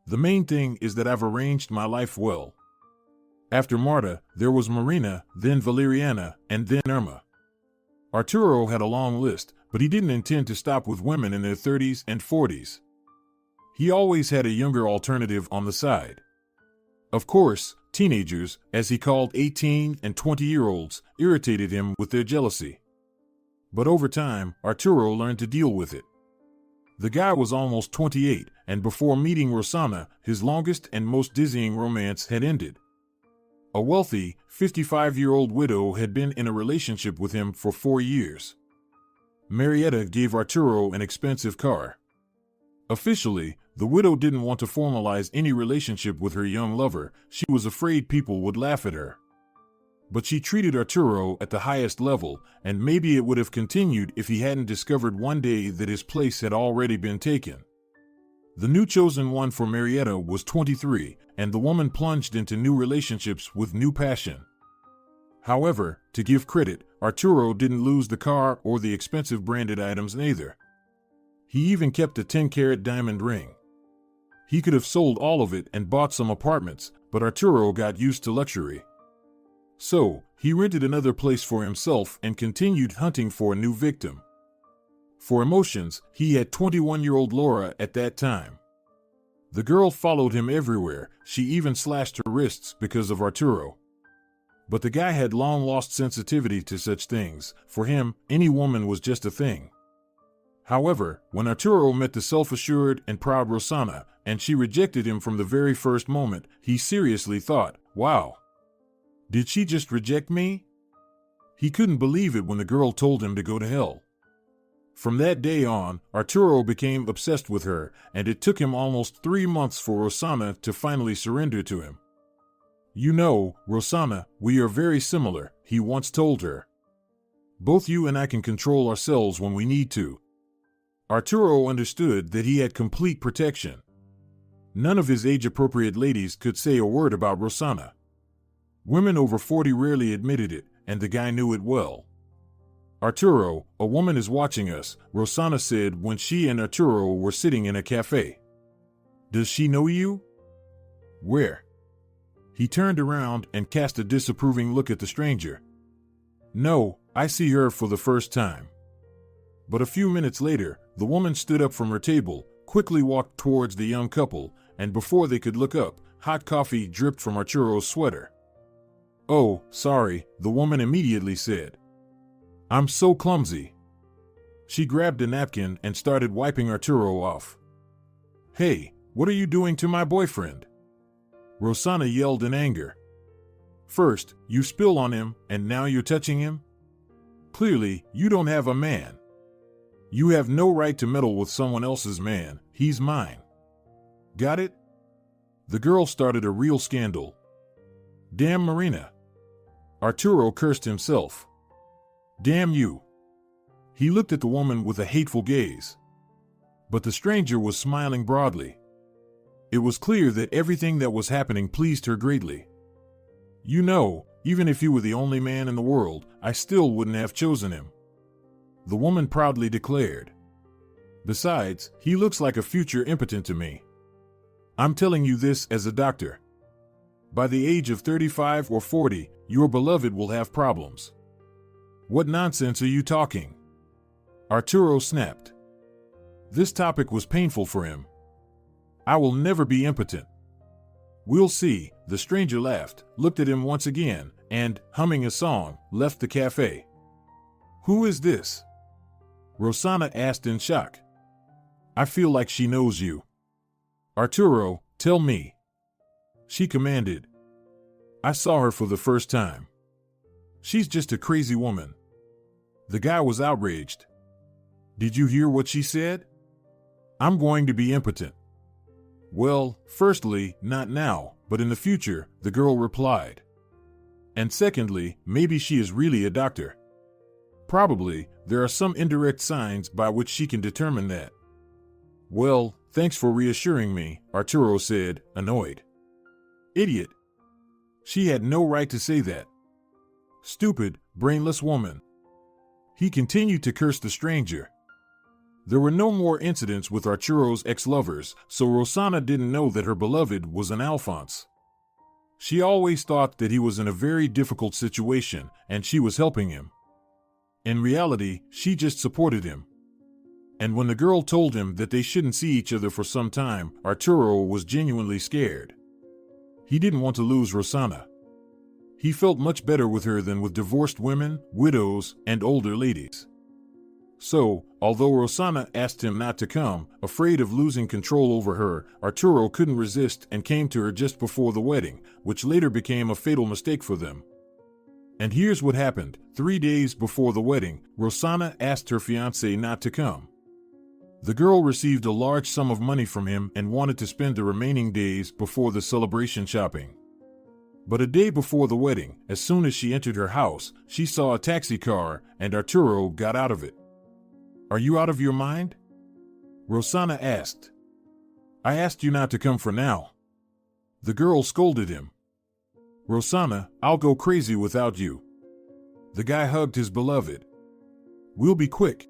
The main thing is that I've arranged my life well. After Marta, there was Marina, then Valeriana, and then Irma. Arturo had a long list, but he didn't intend to stop with women in their 30s and 40s. He always had a younger alternative on the side. Of course, teenagers, as he called 18 and 20-year-olds, irritated him with their jealousy. But over time, Arturo learned to deal with it. The guy was almost 28, and before meeting Rosanna, his longest and most dizzying romance had ended. A wealthy, 55-year-old widow had been in a relationship with him for 4 years. Marietta gave Arturo an expensive car. Officially, the widow didn't want to formalize any relationship with her young lover. She was afraid people would laugh at her. But she treated Arturo at the highest level, and maybe it would have continued if he hadn't discovered one day that his place had already been taken. The new chosen one for Marietta was 23, and the woman plunged into new relationships with new passion. However, to give credit, Arturo didn't lose the car or the expensive branded items neither. He even kept a 10-carat diamond ring. He could have sold all of it and bought some apartments, but Arturo got used to luxury. So, he rented another place for himself and continued hunting for a new victim. For emotions, he had 21-year-old Laura at that time. The girl followed him everywhere, she even slashed her wrists because of Arturo. But the guy had long lost sensitivity to such things. For him, any woman was just a thing. However, when Arturo met the self-assured and proud Rosanna, and she rejected him from the very first moment, he seriously thought, wow. Did she just reject me? He couldn't believe it when the girl told him to go to hell. From that day on, Arturo became obsessed with her, and it took him almost 3 months for Rosanna to finally surrender to him. You know, Rosanna, we are very similar, he once told her. Both you and I can control ourselves when we need to. Arturo understood that he had complete protection. None of his age-appropriate ladies could say a word about Rosanna. Women over 40 rarely admitted it, and the guy knew it well. "Arturo, a woman is watching us," Rosanna said when she and Arturo were sitting in a cafe. "Does she know you?" "Where?" He turned around and cast a disapproving look at the stranger. "No, I see her for the first time." But a few minutes later, the woman stood up from her table, quickly walked towards the young couple, and before they could look up, hot coffee dripped from Arturo's sweater. "Oh, sorry," the woman immediately said. "I'm so clumsy." She grabbed a napkin and started wiping Arturo off. "Hey, what are you doing to my boyfriend?" Rosanna yelled in anger. "First, you spill on him, and now you're touching him? Clearly, you don't have a man. You have no right to meddle with someone else's man. He's mine. Got it?" The girl started a real scandal. "Damn Marina." Arturo cursed himself. "Damn you." He looked at the woman with a hateful gaze. But the stranger was smiling broadly. It was clear that everything that was happening pleased her greatly. "You know, even if you were the only man in the world, I still wouldn't have chosen him," the woman proudly declared. "Besides, he looks like a future impotent to me. I'm telling you this as a doctor. By the age of 35 or 40, your beloved will have problems." "What nonsense are you talking?" Arturo snapped. This topic was painful for him. "I will never be impotent." "We'll see," the stranger laughed, looked at him once again, and, humming a song, left the cafe. "Who is this?" Rosanna asked in shock. "I feel like she knows you." "Arturo, tell me," she commanded. "I saw her for the first time. She's just a crazy woman." The guy was outraged. "Did you hear what she said? I'm going to be impotent." "Well, firstly, not now, but in the future," the girl replied. "And secondly, maybe she is really a doctor. Probably, there are some indirect signs by which she can determine that." "Well, thanks for reassuring me," Arturo said, annoyed. "Idiot. She had no right to say that. Stupid, brainless woman." He continued to curse the stranger. There were no more incidents with Arturo's ex-lovers, so Rosanna didn't know that her beloved was an Alphonse. She always thought that he was in a very difficult situation, and she was helping him. In reality, she just supported him. And when the girl told him that they shouldn't see each other for some time, Arturo was genuinely scared. He didn't want to lose Rosanna. He felt much better with her than with divorced women, widows, and older ladies. So, although Rosanna asked him not to come, afraid of losing control over her, Arturo couldn't resist and came to her just before the wedding, which later became a fatal mistake for them. And here's what happened. 3 days before the wedding, Rosanna asked her fiancé not to come. The girl received a large sum of money from him and wanted to spend the remaining days before the celebration shopping. But a day before the wedding, as soon as she entered her house, she saw a taxi car, and Arturo got out of it. "Are you out of your mind?" Rosanna asked. "I asked you not to come for now." The girl scolded him. "Rosanna, I'll go crazy without you." The guy hugged his beloved. "We'll be quick.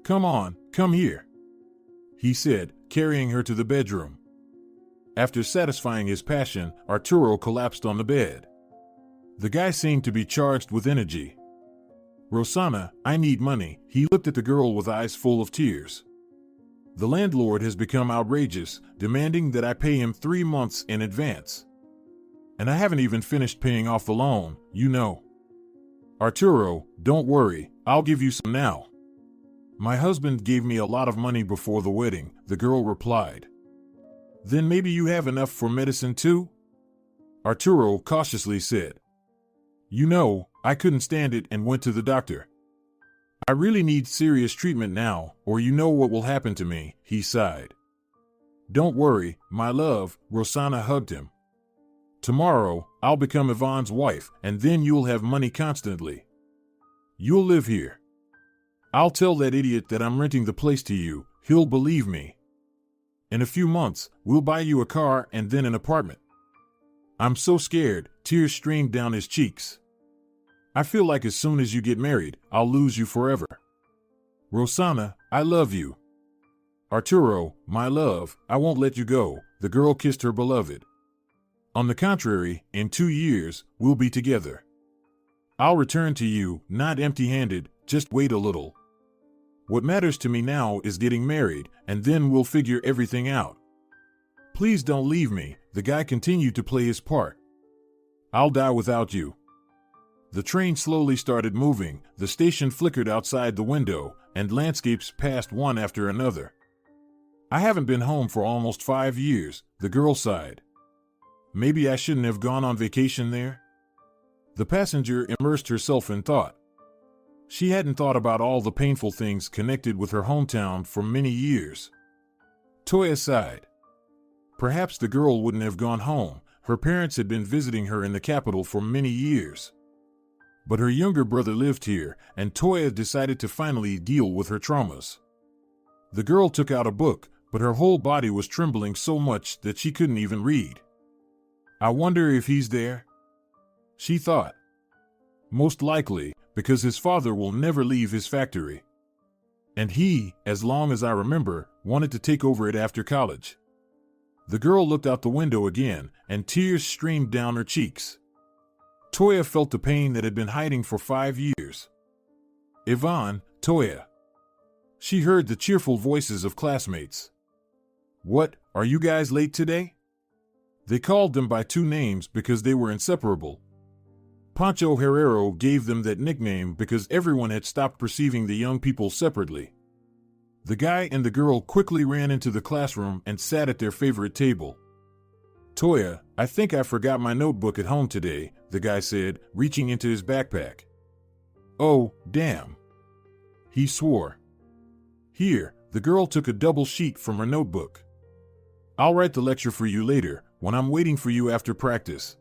Come on, come here," he said, carrying her to the bedroom. After satisfying his passion, Arturo collapsed on the bed. The guy seemed to be charged with energy. "Rosanna, I need money." He looked at the girl with eyes full of tears. "The landlord has become outrageous, demanding that I pay him 3 months in advance. And I haven't even finished paying off the loan, you know." "Arturo, don't worry, I'll give you some now." "My husband gave me a lot of money before the wedding," the girl replied. "Then maybe you have enough for medicine too?" Arturo cautiously said. "You know, I couldn't stand it and went to the doctor. I really need serious treatment now, or you know what will happen to me," he sighed. "Don't worry, my love," Rosanna hugged him. "Tomorrow, I'll become Ivon's wife, and then you'll have money constantly. You'll live here. I'll tell that idiot that I'm renting the place to you, he'll believe me. In a few months, we'll buy you a car and then an apartment. I'm so scared, tears streamed down his cheeks. I feel like as soon as you get married, I'll lose you forever. Rosanna, I love you. Arturo, my love, I won't let you go, the girl kissed her beloved. On the contrary, in 2 years, we'll be together. I'll return to you, not empty-handed, just wait a little. What matters to me now is getting married, and then we'll figure everything out. Please don't leave me, the guy continued to play his part. I'll die without you. The train slowly started moving, the station flickered outside the window, and landscapes passed one after another. I haven't been home for almost 5 years, the girl sighed. Maybe I shouldn't have gone on vacation there? The passenger immersed herself in thought. She hadn't thought about all the painful things connected with her hometown for many years. Toya sighed. Perhaps the girl wouldn't have gone home. Her parents had been visiting her in the capital for many years. But her younger brother lived here, and Toya decided to finally deal with her traumas. The girl took out a book, but her whole body was trembling so much that she couldn't even read. I wonder if he's there? She thought. Most likely, because his father will never leave his factory. And he, as long as I remember, wanted to take over it after college. The girl looked out the window again, and tears streamed down her cheeks. Toya felt the pain that had been hiding for 5 years. Ivon, Toya. She heard the cheerful voices of classmates. What, are you guys late today? They called them by 2 names because they were inseparable. Pancho Herrero gave them that nickname because everyone had stopped perceiving the young people separately. The guy and the girl quickly ran into the classroom and sat at their favorite table. Toya, I think I forgot my notebook at home today, the guy said, reaching into his backpack. Oh, damn. He swore. Here, the girl took a double sheet from her notebook. I'll write the lecture for you later, when I'm waiting for you after practice.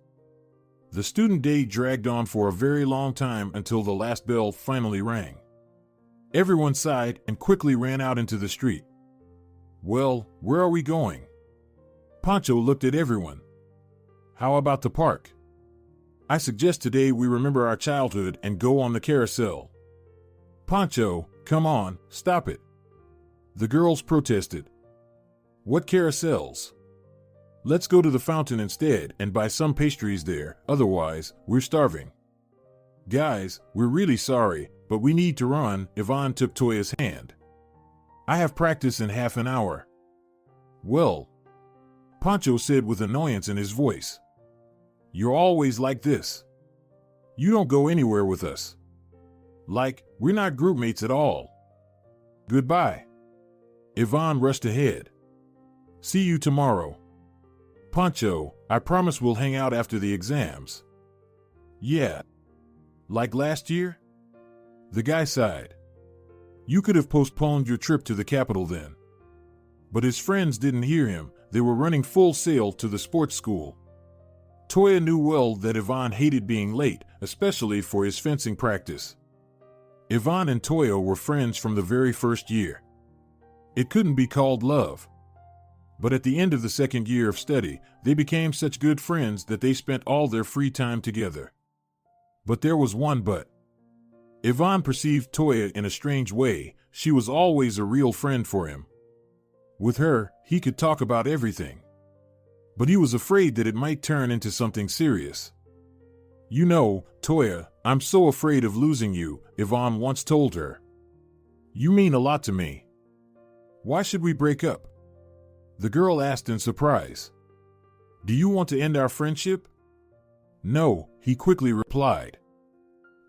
The student day dragged on for a very long time until the last bell finally rang. Everyone sighed and quickly ran out into the street. Well, where are we going? Pancho looked at everyone. How about the park? I suggest today we remember our childhood and go on the carousel. Pancho, come on, stop it. The girls protested. What carousels? Let's go to the fountain instead and buy some pastries there, otherwise, we're starving. Guys, we're really sorry, but we need to run, Ivon took Toya's hand. I have practice in half an hour. Well, Pancho said with annoyance in his voice. You're always like this. You don't go anywhere with us. Like, we're not group mates at all. Goodbye. Ivon rushed ahead. See you tomorrow. Pancho, I promise we'll hang out after the exams. Yeah. Like last year? The guy sighed. You could have postponed your trip to the capital then. But his friends didn't hear him. They were running full sail to the sports school. Toya knew well that Ivon hated being late, especially for his fencing practice. Ivon and Toya were friends from the very first year. It couldn't be called love. But at the end of the second year of study, they became such good friends that they spent all their free time together. But there was one but. Ivon perceived Toya in a strange way. She was always a real friend for him. With her, he could talk about everything. But he was afraid that it might turn into something serious. You know, Toya, I'm so afraid of losing you, Ivon once told her. You mean a lot to me. Why should we break up? The girl asked in surprise. Do you want to end our friendship? No, he quickly replied.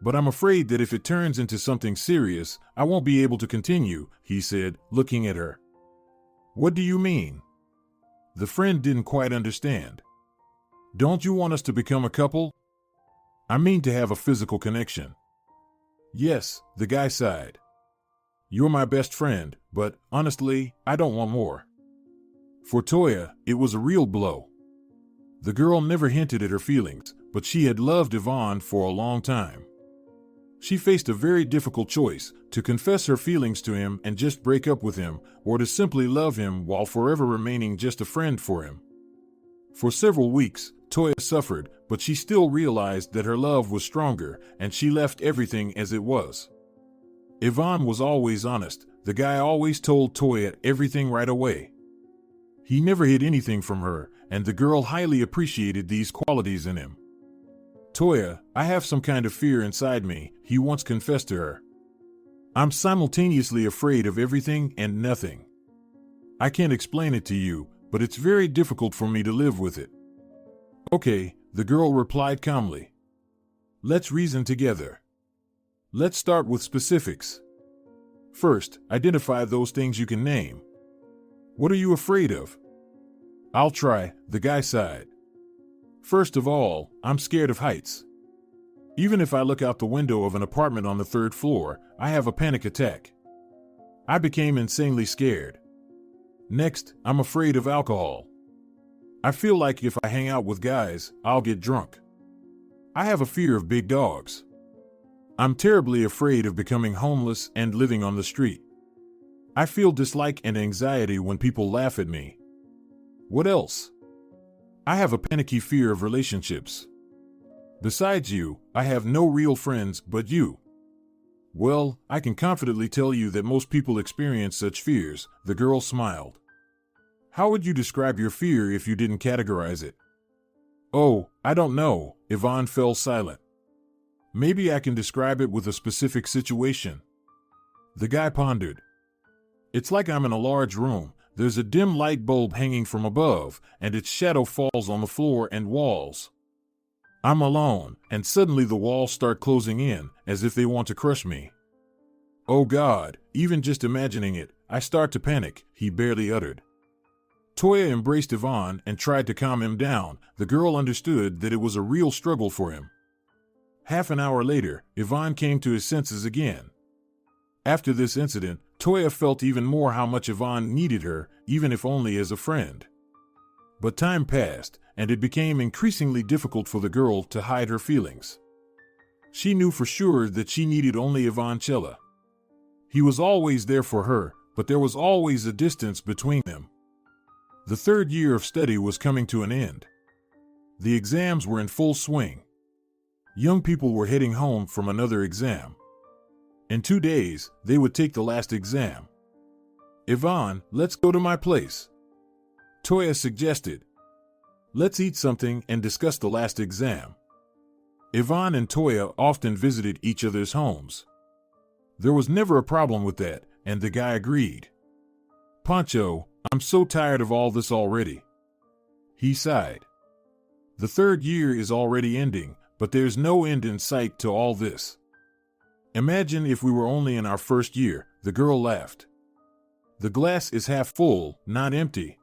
But I'm afraid that if it turns into something serious, I won't be able to continue, he said, looking at her. What do you mean? The friend didn't quite understand. Don't you want us to become a couple? I mean to have a physical connection. Yes, the guy sighed. You're my best friend, but honestly, I don't want more. For Toya, it was a real blow. The girl never hinted at her feelings, but she had loved Ivon for a long time. She faced a very difficult choice: to confess her feelings to him and just break up with him, or to simply love him while forever remaining just a friend for him. For several weeks, Toya suffered, but she still realized that her love was stronger, and she left everything as it was. Ivon was always honest. The guy always told Toya everything right away. He never hid anything from her, and the girl highly appreciated these qualities in him. "Toya, I have some kind of fear inside me," he once confessed to her. "I'm simultaneously afraid of everything and nothing. I can't explain it to you, but it's very difficult for me to live with it." "Okay," the girl replied calmly. "Let's reason together. Let's start with specifics. First, identify those things you can name. What are you afraid of?" "I'll try," the guy sighed. "First of all, I'm scared of heights. Even if I look out the window of an apartment on the 3rd floor, I have a panic attack. I became insanely scared. Next, I'm afraid of alcohol. I feel like if I hang out with guys, I'll get drunk. I have a fear of big dogs. I'm terribly afraid of becoming homeless and living on the street. I feel dislike and anxiety when people laugh at me. What else? I have a panicky fear of relationships. Besides you, I have no real friends but you." "Well, I can confidently tell you that most people experience such fears," the girl smiled. "How would you describe your fear if you didn't categorize it?" "Oh, I don't know," Ivon fell silent. "Maybe I can describe it with a specific situation." The guy pondered. "It's like I'm in a large room. There's a dim light bulb hanging from above, and its shadow falls on the floor and walls. I'm alone, and suddenly the walls start closing in, as if they want to crush me. Oh God, even just imagining it, I start to panic," he barely uttered. Toya embraced Ivon and tried to calm him down. The girl understood that it was a real struggle for him. Half an hour later, Ivon came to his senses again. After this incident, Toya felt even more how much Ivon needed her, even if only as a friend. But time passed, and it became increasingly difficult for the girl to hide her feelings. She knew for sure that she needed only Ivon Chela. He was always there for her, but there was always a distance between them. The 3rd year of study was coming to an end. The exams were in full swing. Young people were heading home from another exam. In 2 days, they would take the last exam. "Ivon, let's go to my place," Toya suggested. "Let's eat something and discuss the last exam." Ivon and Toya often visited each other's homes. There was never a problem with that, and the guy agreed. "Pancho, I'm so tired of all this already," he sighed. "The 3rd year is already ending, but there's no end in sight to all this. Imagine if we were only in our 1st year," the girl laughed. "The glass is half full, not empty."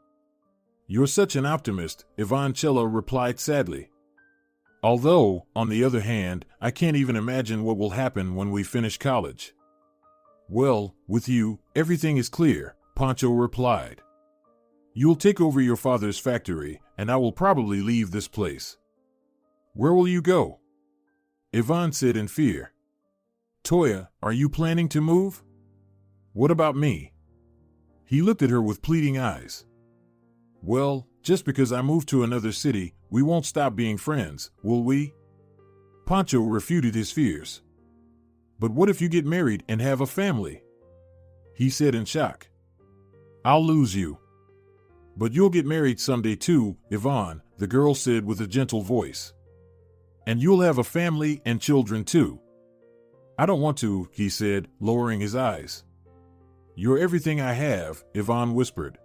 "You're such an optimist," Ivon Chela replied sadly. "Although, on the other hand, I can't even imagine what will happen when we finish college." "Well, with you, everything is clear," Pancho replied. "You'll take over your father's factory, and I will probably leave this place." "Where will you go?" Ivon said in fear. "Toya, are you planning to move?" "What about me?" He looked at her with pleading eyes. "Well, just because I moved to another city, we won't stop being friends, will we?" Pancho refuted his fears. "But what if you get married and have a family?" he said in shock. "I'll lose you." "But you'll get married someday too, Ivon," the girl said with a gentle voice. "And you'll have a family and children too." "I don't want to," he said, lowering his eyes. "You're everything I have," Ivon whispered.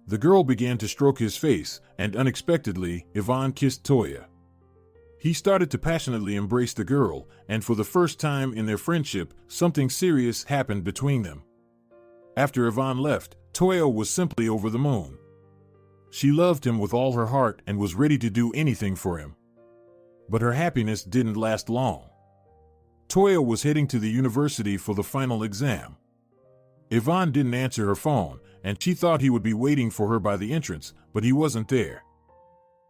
The girl began to stroke his face, and unexpectedly, Ivon kissed Toya. He started to passionately embrace the girl, and for the first time in their friendship, something serious happened between them. After Ivon left, Toya was simply over the moon. She loved him with all her heart and was ready to do anything for him. But her happiness didn't last long. Toya was heading to the university for the final exam. Ivon didn't answer her phone, and she thought he would be waiting for her by the entrance, but he wasn't there.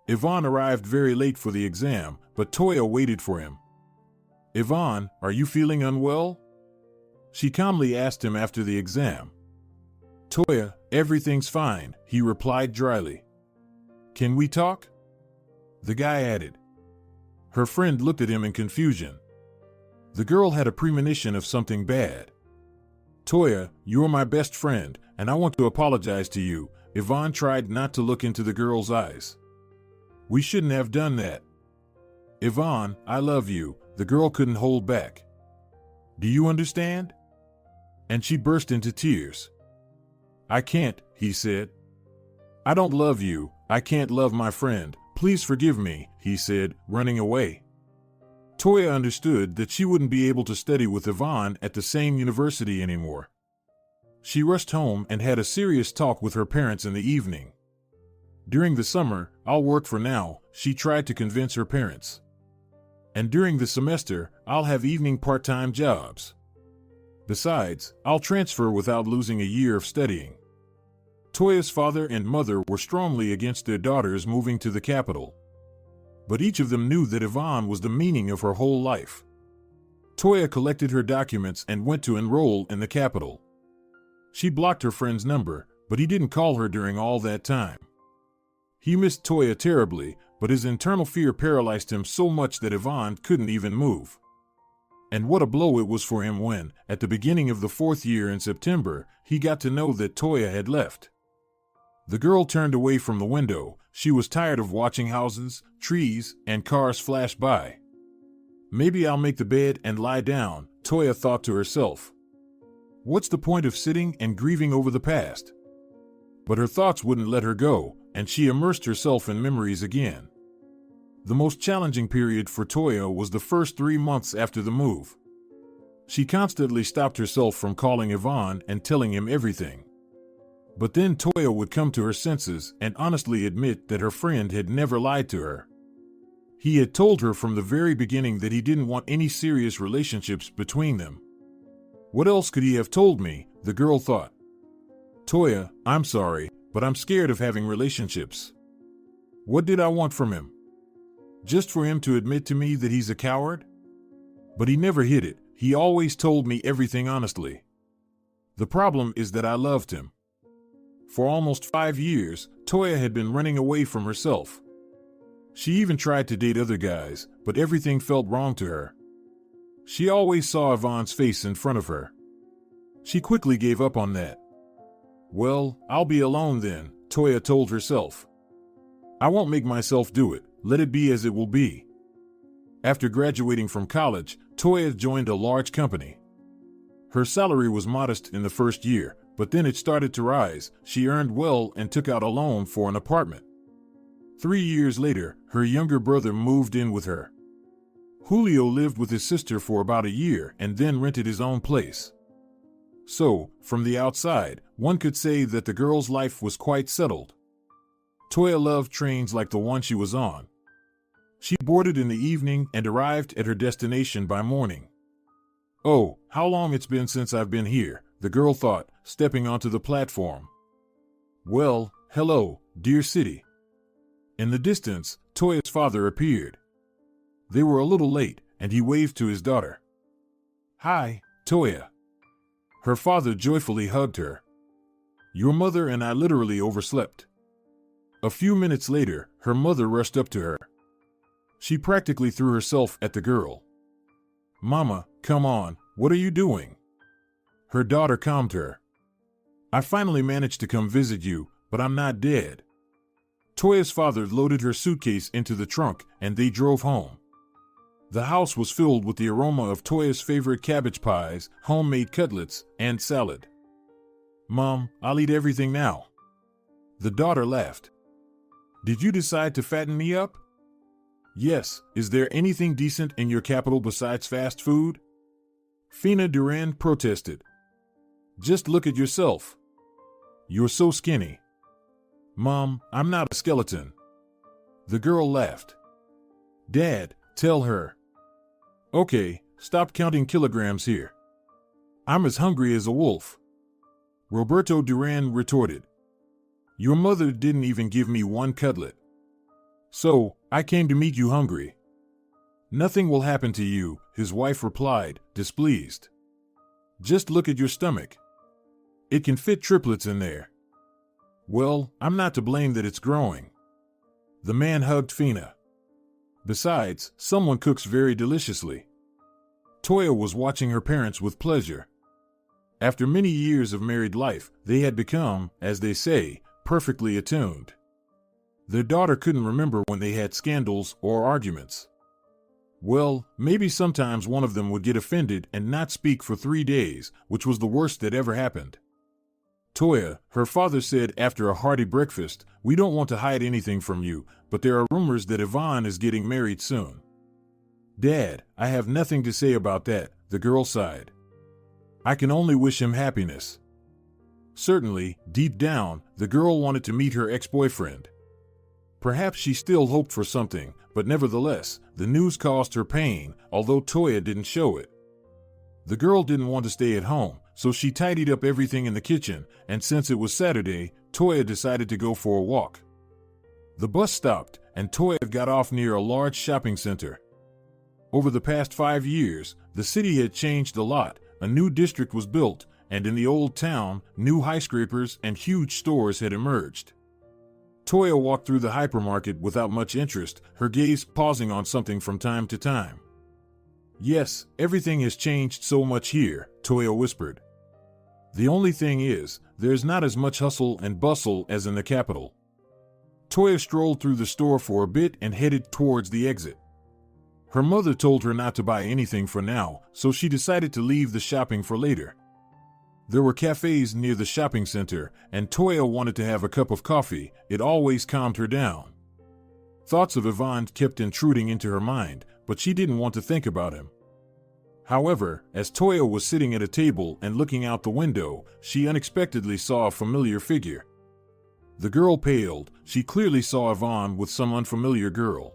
Ivon arrived very late for the exam, but Toya waited for him. Ivon, are you feeling unwell? She calmly asked him after the exam. Toya, everything's fine, he replied dryly. Can we talk? The guy added. Her friend looked at him in confusion. The girl had a premonition of something bad. Toya, you're my best friend, and I want to apologize to you. Ivon tried not to look into the girl's eyes. We shouldn't have done that. Ivon, I love you, the girl couldn't hold back. Do you understand? And she burst into tears. I can't, he said. I don't love you, I can't love my friend, please forgive me, he said, running away. Toya understood that she wouldn't be able to study with Ivon at the same university anymore. She rushed home and had a serious talk with her parents in the evening. During the summer, I'll work for now, she tried to convince her parents. And during the semester, I'll have evening part-time jobs. Besides, I'll transfer without losing a year of studying. Toya's father and mother were strongly against their daughters moving to the capital. But each of them knew that Ivon was the meaning of her whole life. Toya collected her documents and went to enroll in the capital. She blocked her friend's number, but he didn't call her during all that time. He missed Toya terribly, but his internal fear paralyzed him so much that Ivon couldn't even move. And what a blow it was for him when, at the beginning of the 4th year in September, he got to know that Toya had left. The girl turned away from the window. She was tired of watching houses, trees, and cars flash by. Maybe I'll make the bed and lie down, Toya thought to herself. What's the point of sitting and grieving over the past? But her thoughts wouldn't let her go, and she immersed herself in memories again. The most challenging period for Toya was the first 3 months after the move. She constantly stopped herself from calling Ivon and telling him everything. But then Toya would come to her senses and honestly admit that her friend had never lied to her. He had told her from the very beginning that he didn't want any serious relationships between them. What else could he have told me, the girl thought. Toya, I'm sorry, but I'm scared of having relationships. What did I want from him? Just for him to admit to me that he's a coward? But he never hid it, he always told me everything honestly. The problem is that I loved him. For almost 5 years, Toya had been running away from herself. She even tried to date other guys, but everything felt wrong to her. She always saw Ivon's face in front of her. She quickly gave up on that. Well, I'll be alone then, Toya told herself. I won't make myself do it, let it be as it will be. After graduating from college, Toya joined a large company. Her salary was modest in the first year, but then it started to rise. She earned well and took out a loan for an apartment. 3 years later, her younger brother moved in with her. Julio lived with his sister for about a year and then rented his own place. So, from the outside, one could say that the girl's life was quite settled. Toya loved trains like the one she was on. She boarded in the evening and arrived at her destination by morning. Oh, how long it's been since I've been here, the girl thought, stepping onto the platform. Well, hello, dear city. In the distance, Toya's father appeared. They were a little late, and he waved to his daughter. Hi, Toya. Her father joyfully hugged her. Your mother and I literally overslept. A few minutes later, her mother rushed up to her. She practically threw herself at the girl. Mama, come on, what are you doing? Her daughter calmed her. I finally managed to come visit you, but I'm not dead. Toya's father loaded her suitcase into the trunk, and they drove home. The house was filled with the aroma of Toya's favorite cabbage pies, homemade cutlets, and salad. Mom, I'll eat everything now. The daughter laughed. Did you decide to fatten me up? Yes, is there anything decent in your capital besides fast food? Fina Duran protested. Just look at yourself. You're so skinny. Mom, I'm not a skeleton. The girl laughed. Dad, tell her. Okay, stop counting kilograms here. I'm as hungry as a wolf. Roberto Duran retorted. Your mother didn't even give me one cutlet. So, I came to meet you hungry. Nothing will happen to you, his wife replied, displeased. Just look at your stomach. It can fit triplets in there. Well, I'm not to blame that it's growing. The man hugged Fina. Besides, someone cooks very deliciously. Toya was watching her parents with pleasure. After many years of married life, they had become, as they say, perfectly attuned. Their daughter couldn't remember when they had scandals or arguments. Well, maybe sometimes one of them would get offended and not speak for 3 days, which was the worst that ever happened. Toya, her father said after a hearty breakfast, we don't want to hide anything from you, but there are rumors that Ivon is getting married soon. Dad, I have nothing to say about that, the girl sighed. I can only wish him happiness. Certainly, deep down, the girl wanted to meet her ex-boyfriend. Perhaps she still hoped for something, but nevertheless, the news caused her pain, although Toya didn't show it. The girl didn't want to stay at home, so she tidied up everything in the kitchen, and since it was Saturday, Toya decided to go for a walk. The bus stopped, and Toya got off near a large shopping center. Over the past 5 years, the city had changed a lot. A new district was built, and in the old town, new skyscrapers and huge stores had emerged. Toya walked through the hypermarket without much interest, her gaze pausing on something from time to time. Yes, everything has changed so much here, Toya whispered. The only thing is, there's not as much hustle and bustle as in the capital. Toya strolled through the store for a bit and headed towards the exit. Her mother told her not to buy anything for now, so she decided to leave the shopping for later. There were cafes near the shopping center, and Toya wanted to have a cup of coffee. It always calmed her down. Thoughts of Ivon kept intruding into her mind, but she didn't want to think about him. However, as Toya was sitting at a table and looking out the window, she unexpectedly saw a familiar figure. The girl paled. She clearly saw Ivon with some unfamiliar girl.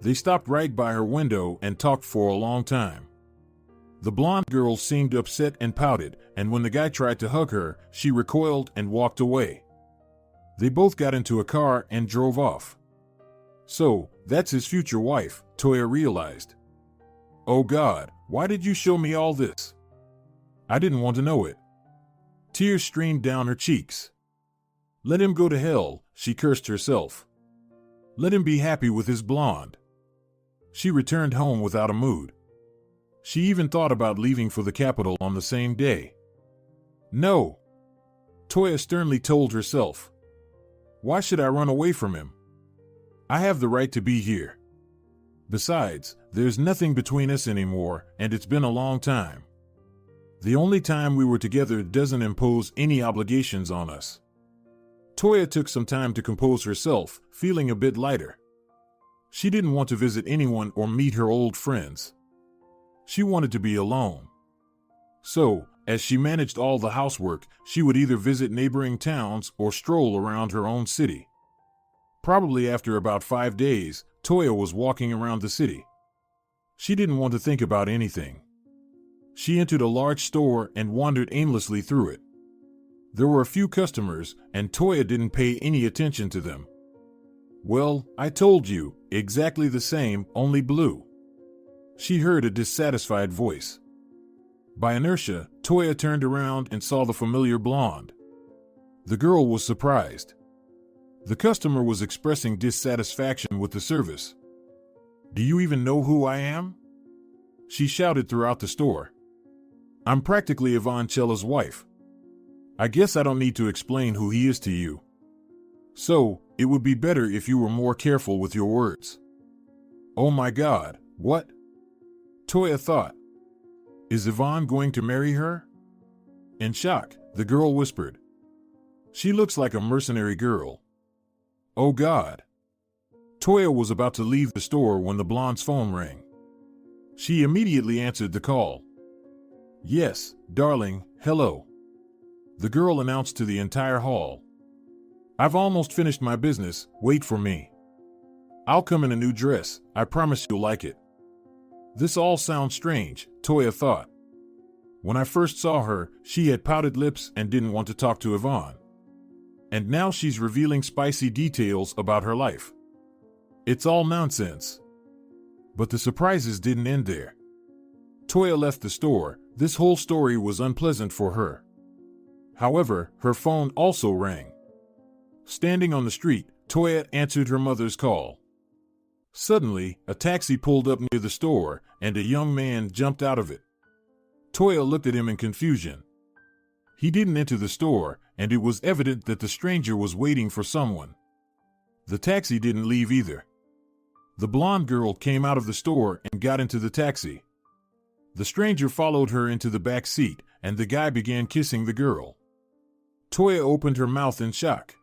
They stopped right by her window and talked for a long time. The blonde girl seemed upset and pouted, and when the guy tried to hug her, she recoiled and walked away. They both got into a car and drove off. So, that's his future wife, Toya realized. Oh God, why did you show me all this? I didn't want to know it. Tears streamed down her cheeks. Let him go to hell, she cursed herself. Let him be happy with his blonde. She returned home without a mood. She even thought about leaving for the capital on the same day. No, Toya sternly told herself. Why should I run away from him? I have the right to be here. Besides, there's nothing between us anymore, and it's been a long time. The only time we were together doesn't impose any obligations on us. Toya took some time to compose herself, feeling a bit lighter. She didn't want to visit anyone or meet her old friends. She wanted to be alone. So, as she managed all the housework, she would either visit neighboring towns or stroll around her own city. Probably after about 5 days, Toya was walking around the city. She didn't want to think about anything. She entered a large store and wandered aimlessly through it. There were a few customers, and Toya didn't pay any attention to them. Well, I told you, exactly the same, only blue. She heard a dissatisfied voice. By inertia, Toya turned around and saw the familiar blonde. The girl was surprised. The customer was expressing dissatisfaction with the service. Do you even know who I am? She shouted throughout the store. I'm practically Ivon Chela's wife. I guess I don't need to explain who he is to you. So, it would be better if you were more careful with your words. Oh my God, what? Toya thought. Is Ivon going to marry her? In shock, the girl whispered. She looks like a mercenary girl. Oh God. Toya was about to leave the store when the blonde's phone rang. She immediately answered the call. Yes, darling, hello. The girl announced to the entire hall. I've almost finished my business, wait for me. I'll come in a new dress, I promise you'll like it. This all sounds strange, Toya thought. When I first saw her, she had pouted lips and didn't want to talk to Ivon. And now she's revealing spicy details about her life. It's all nonsense. But the surprises didn't end there. Toya left the store. This whole story was unpleasant for her. However, her phone also rang. Standing on the street, Toya answered her mother's call. Suddenly, a taxi pulled up near the store, and a young man jumped out of it. Toya looked at him in confusion. He didn't enter the store, and it was evident that the stranger was waiting for someone. The taxi didn't leave either. The blonde girl came out of the store and got into the taxi. The stranger followed her into the back seat, and the guy began kissing the girl. Toya opened her mouth in shock.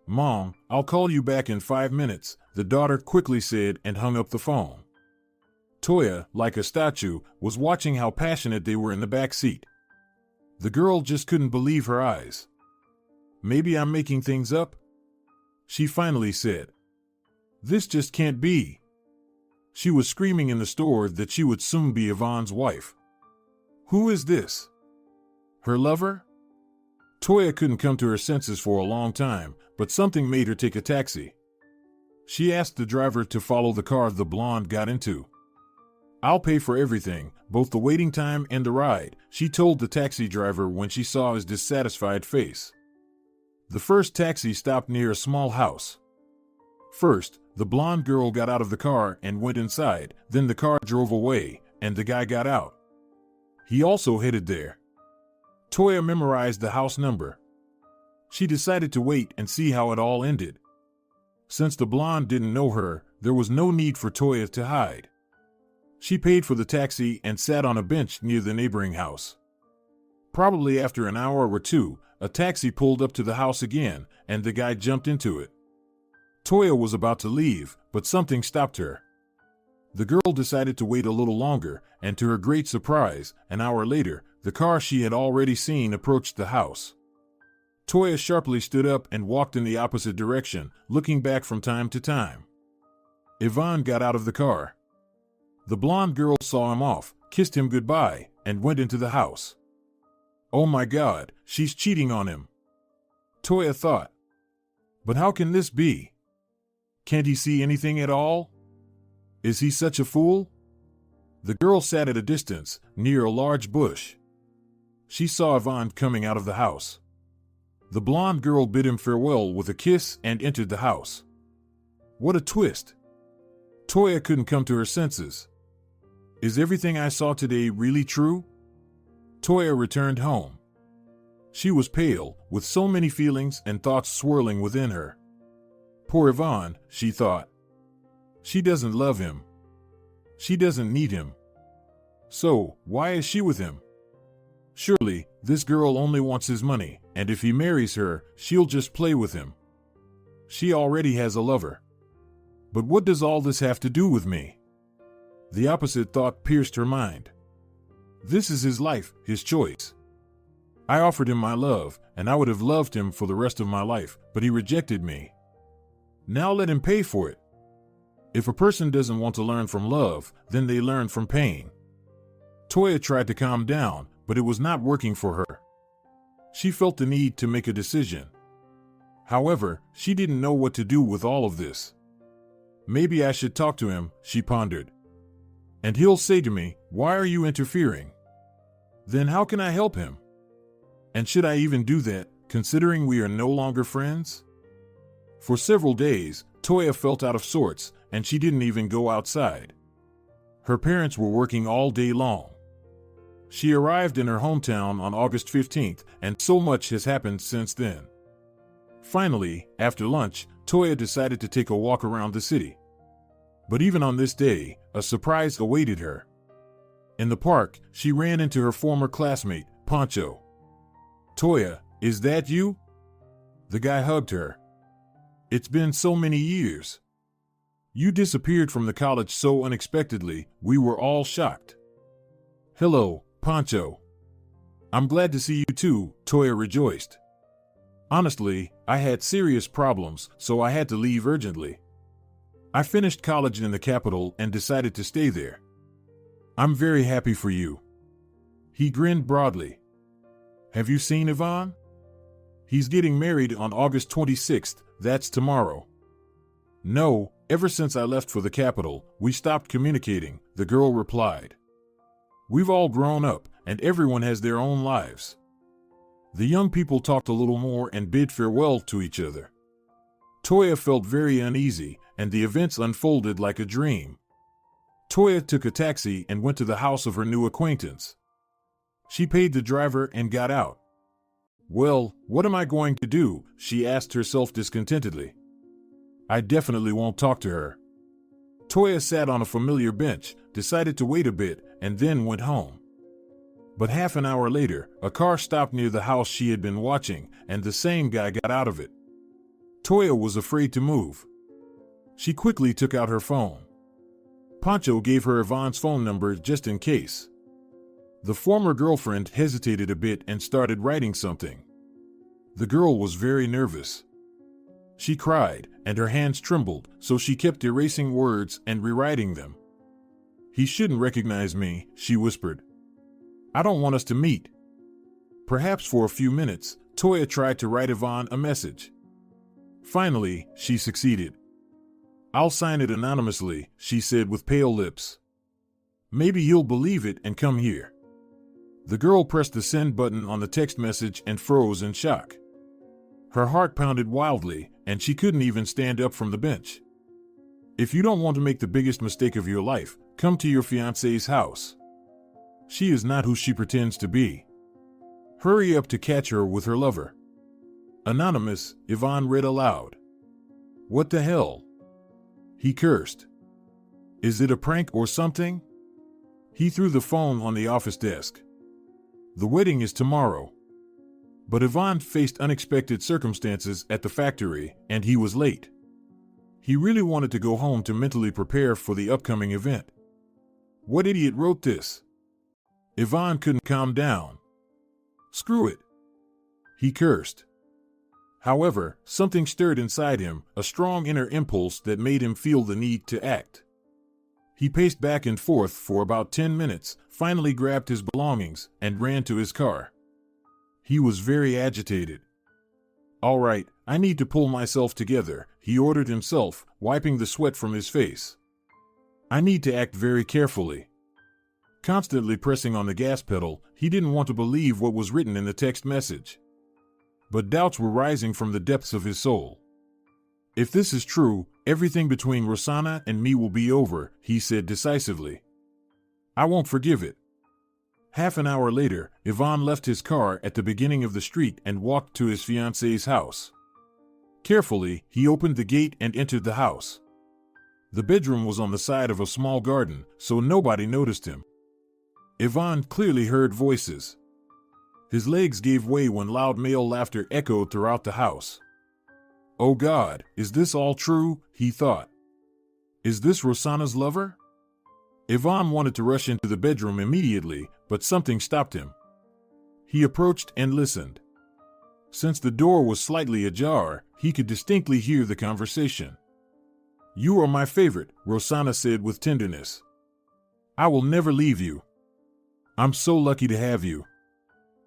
"Mom, I'll call you back in 5 minutes," the daughter quickly said and hung up the phone. Toya, like a statue, was watching how passionate they were in the back seat. The girl just couldn't believe her eyes. "Maybe I'm making things up?" she finally said. "This just can't be." She was screaming in the store that she would soon be Ivon's wife. Who is this? Her lover? Toya couldn't come to her senses for a long time, but something made her take a taxi. She asked the driver to follow the car the blonde got into. "I'll pay for everything, both the waiting time and the ride," she told the taxi driver when she saw his dissatisfied face. The first taxi stopped near a small house. First, the blonde girl got out of the car and went inside, then the car drove away, and the guy got out. He also headed there. Toya memorized the house number. She decided to wait and see how it all ended. Since the blonde didn't know her, there was no need for Toya to hide. She paid for the taxi and sat on a bench near the neighboring house. Probably after an hour or two, a taxi pulled up to the house again, and the guy jumped into it. Toya was about to leave, but something stopped her. The girl decided to wait a little longer, and to her great surprise, an hour later, the car she had already seen approached the house. Toya sharply stood up and walked in the opposite direction, looking back from time to time. Ivon got out of the car. The blonde girl saw him off, kissed him goodbye, and went into the house. Oh my God, she's cheating on him, Toya thought. But how can this be? Can't he see anything at all? Is he such a fool? The girl sat at a distance, near a large bush. She saw Ivon coming out of the house. The blonde girl bid him farewell with a kiss and entered the house. What a twist! Toya couldn't come to her senses. Is everything I saw today really true? Toya returned home. She was pale, with so many feelings and thoughts swirling within her. Poor Ivon, she thought. She doesn't love him. She doesn't need him. So, why is she with him? Surely, this girl only wants his money, and if he marries her, she'll just play with him. She already has a lover. But what does all this have to do with me? The opposite thought pierced her mind. This is his life, his choice. I offered him my love, and I would have loved him for the rest of my life, but he rejected me. Now let him pay for it. If a person doesn't want to learn from love, then they learn from pain. Toya tried to calm down, but it was not working for her. She felt the need to make a decision. However, she didn't know what to do with all of this. Maybe I should talk to him, she pondered. And he'll say to me, "Why are you interfering?" Then how can I help him? And should I even do that, considering we are no longer friends? For several days, Toya felt out of sorts, and she didn't even go outside. Her parents were working all day long. She arrived in her hometown on August 15th, and so much has happened since then. Finally, after lunch, Toya decided to take a walk around the city. But even on this day, a surprise awaited her. In the park, she ran into her former classmate, Pancho. "Toya, is that you?" The guy hugged her. "It's been so many years. You disappeared from the college so unexpectedly, we were all shocked." "Hello, Pancho. I'm glad to see you too," Toya rejoiced. "Honestly, I had serious problems, so I had to leave urgently. I finished college in the capital and decided to stay there. I'm very happy for you." He grinned broadly. "Have you seen Ivon? He's getting married on August 26th, that's tomorrow." "No, Ever since I left for the capital, we stopped communicating, the girl replied. We've all grown up, and everyone has their own lives. The young people talked a little more and bid farewell to each other. Toya felt very uneasy, and the events unfolded like a dream. Toya took a taxi and went to the house of her new acquaintance. She paid the driver and got out. Well, what am I going to do? She asked herself discontentedly. I definitely won't talk to her. Toya sat on a familiar bench, decided to wait a bit, and then went home. But half an hour later, a car stopped near the house she had been watching, and the same guy got out of it. Toya was afraid to move. She quickly took out her phone. Pancho gave her Ivon's phone number just in case. The former girlfriend hesitated a bit and started writing something. The girl was very nervous. She cried, and her hands trembled, so she kept erasing words and rewriting them. He shouldn't recognize me, she whispered. I don't want us to meet. Perhaps for a few minutes, Toya tried to write Ivon a message. Finally, she succeeded. I'll sign it anonymously, she said with pale lips. Maybe you'll believe it and come here. The girl pressed the send button on the text message and froze in shock. Her heart pounded wildly, and she couldn't even stand up from the bench. If you don't want to make the biggest mistake of your life, come to your fiancé's house. She is not who she pretends to be. Hurry up to catch her with her lover. Anonymous, Ivon read aloud. What the hell? He cursed. Is it a prank or something? He threw the phone on the office desk. The wedding is tomorrow. But Ivon faced unexpected circumstances at the factory, and he was late. He really wanted to go home to mentally prepare for the upcoming event. What idiot wrote this? Ivon couldn't calm down. Screw it. He cursed. However, something stirred inside him, a strong inner impulse that made him feel the need to act. He paced back and forth for about 10 minutes, finally grabbed his belongings, and ran to his car. He was very agitated. All right, I need to pull myself together, he ordered himself, wiping the sweat from his face. I need to act very carefully. Constantly pressing on the gas pedal, he didn't want to believe what was written in the text message. But doubts were rising from the depths of his soul. If this is true, everything between Rosanna and me will be over, he said decisively. I won't forgive it. Half an hour later, Ivon left his car at the beginning of the street and walked to his fiancé's house. Carefully, he opened the gate and entered the house. The bedroom was on the side of a small garden, so nobody noticed him. Ivon clearly heard voices. His legs gave way when loud male laughter echoed throughout the house. Oh God, is this all true? He thought. Is this Rosanna's lover? Ivon wanted to rush into the bedroom immediately, but something stopped him. He approached and listened. Since the door was slightly ajar, he could distinctly hear the conversation. You are my favorite, Rosanna said with tenderness. I will never leave you. I'm so lucky to have you.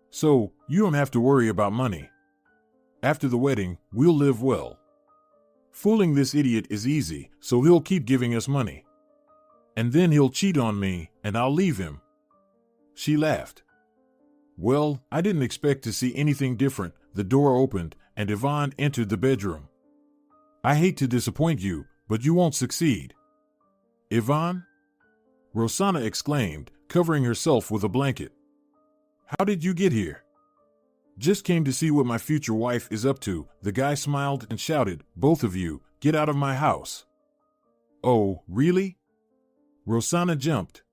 So, you don't have to worry about money. After the wedding, we'll live well. Fooling this idiot is easy, so he'll keep giving us money. And then he'll cheat on me, and I'll leave him. She laughed. Well, I didn't expect to see anything different. The door opened, and Ivon entered the bedroom. I hate to disappoint you, but you won't succeed. Ivon? Rosanna exclaimed, covering herself with a blanket. How did you get here? Just came to see what my future wife is up to. The guy smiled and shouted, Both of you, get out of my house. Oh, really? Rosanna jumped.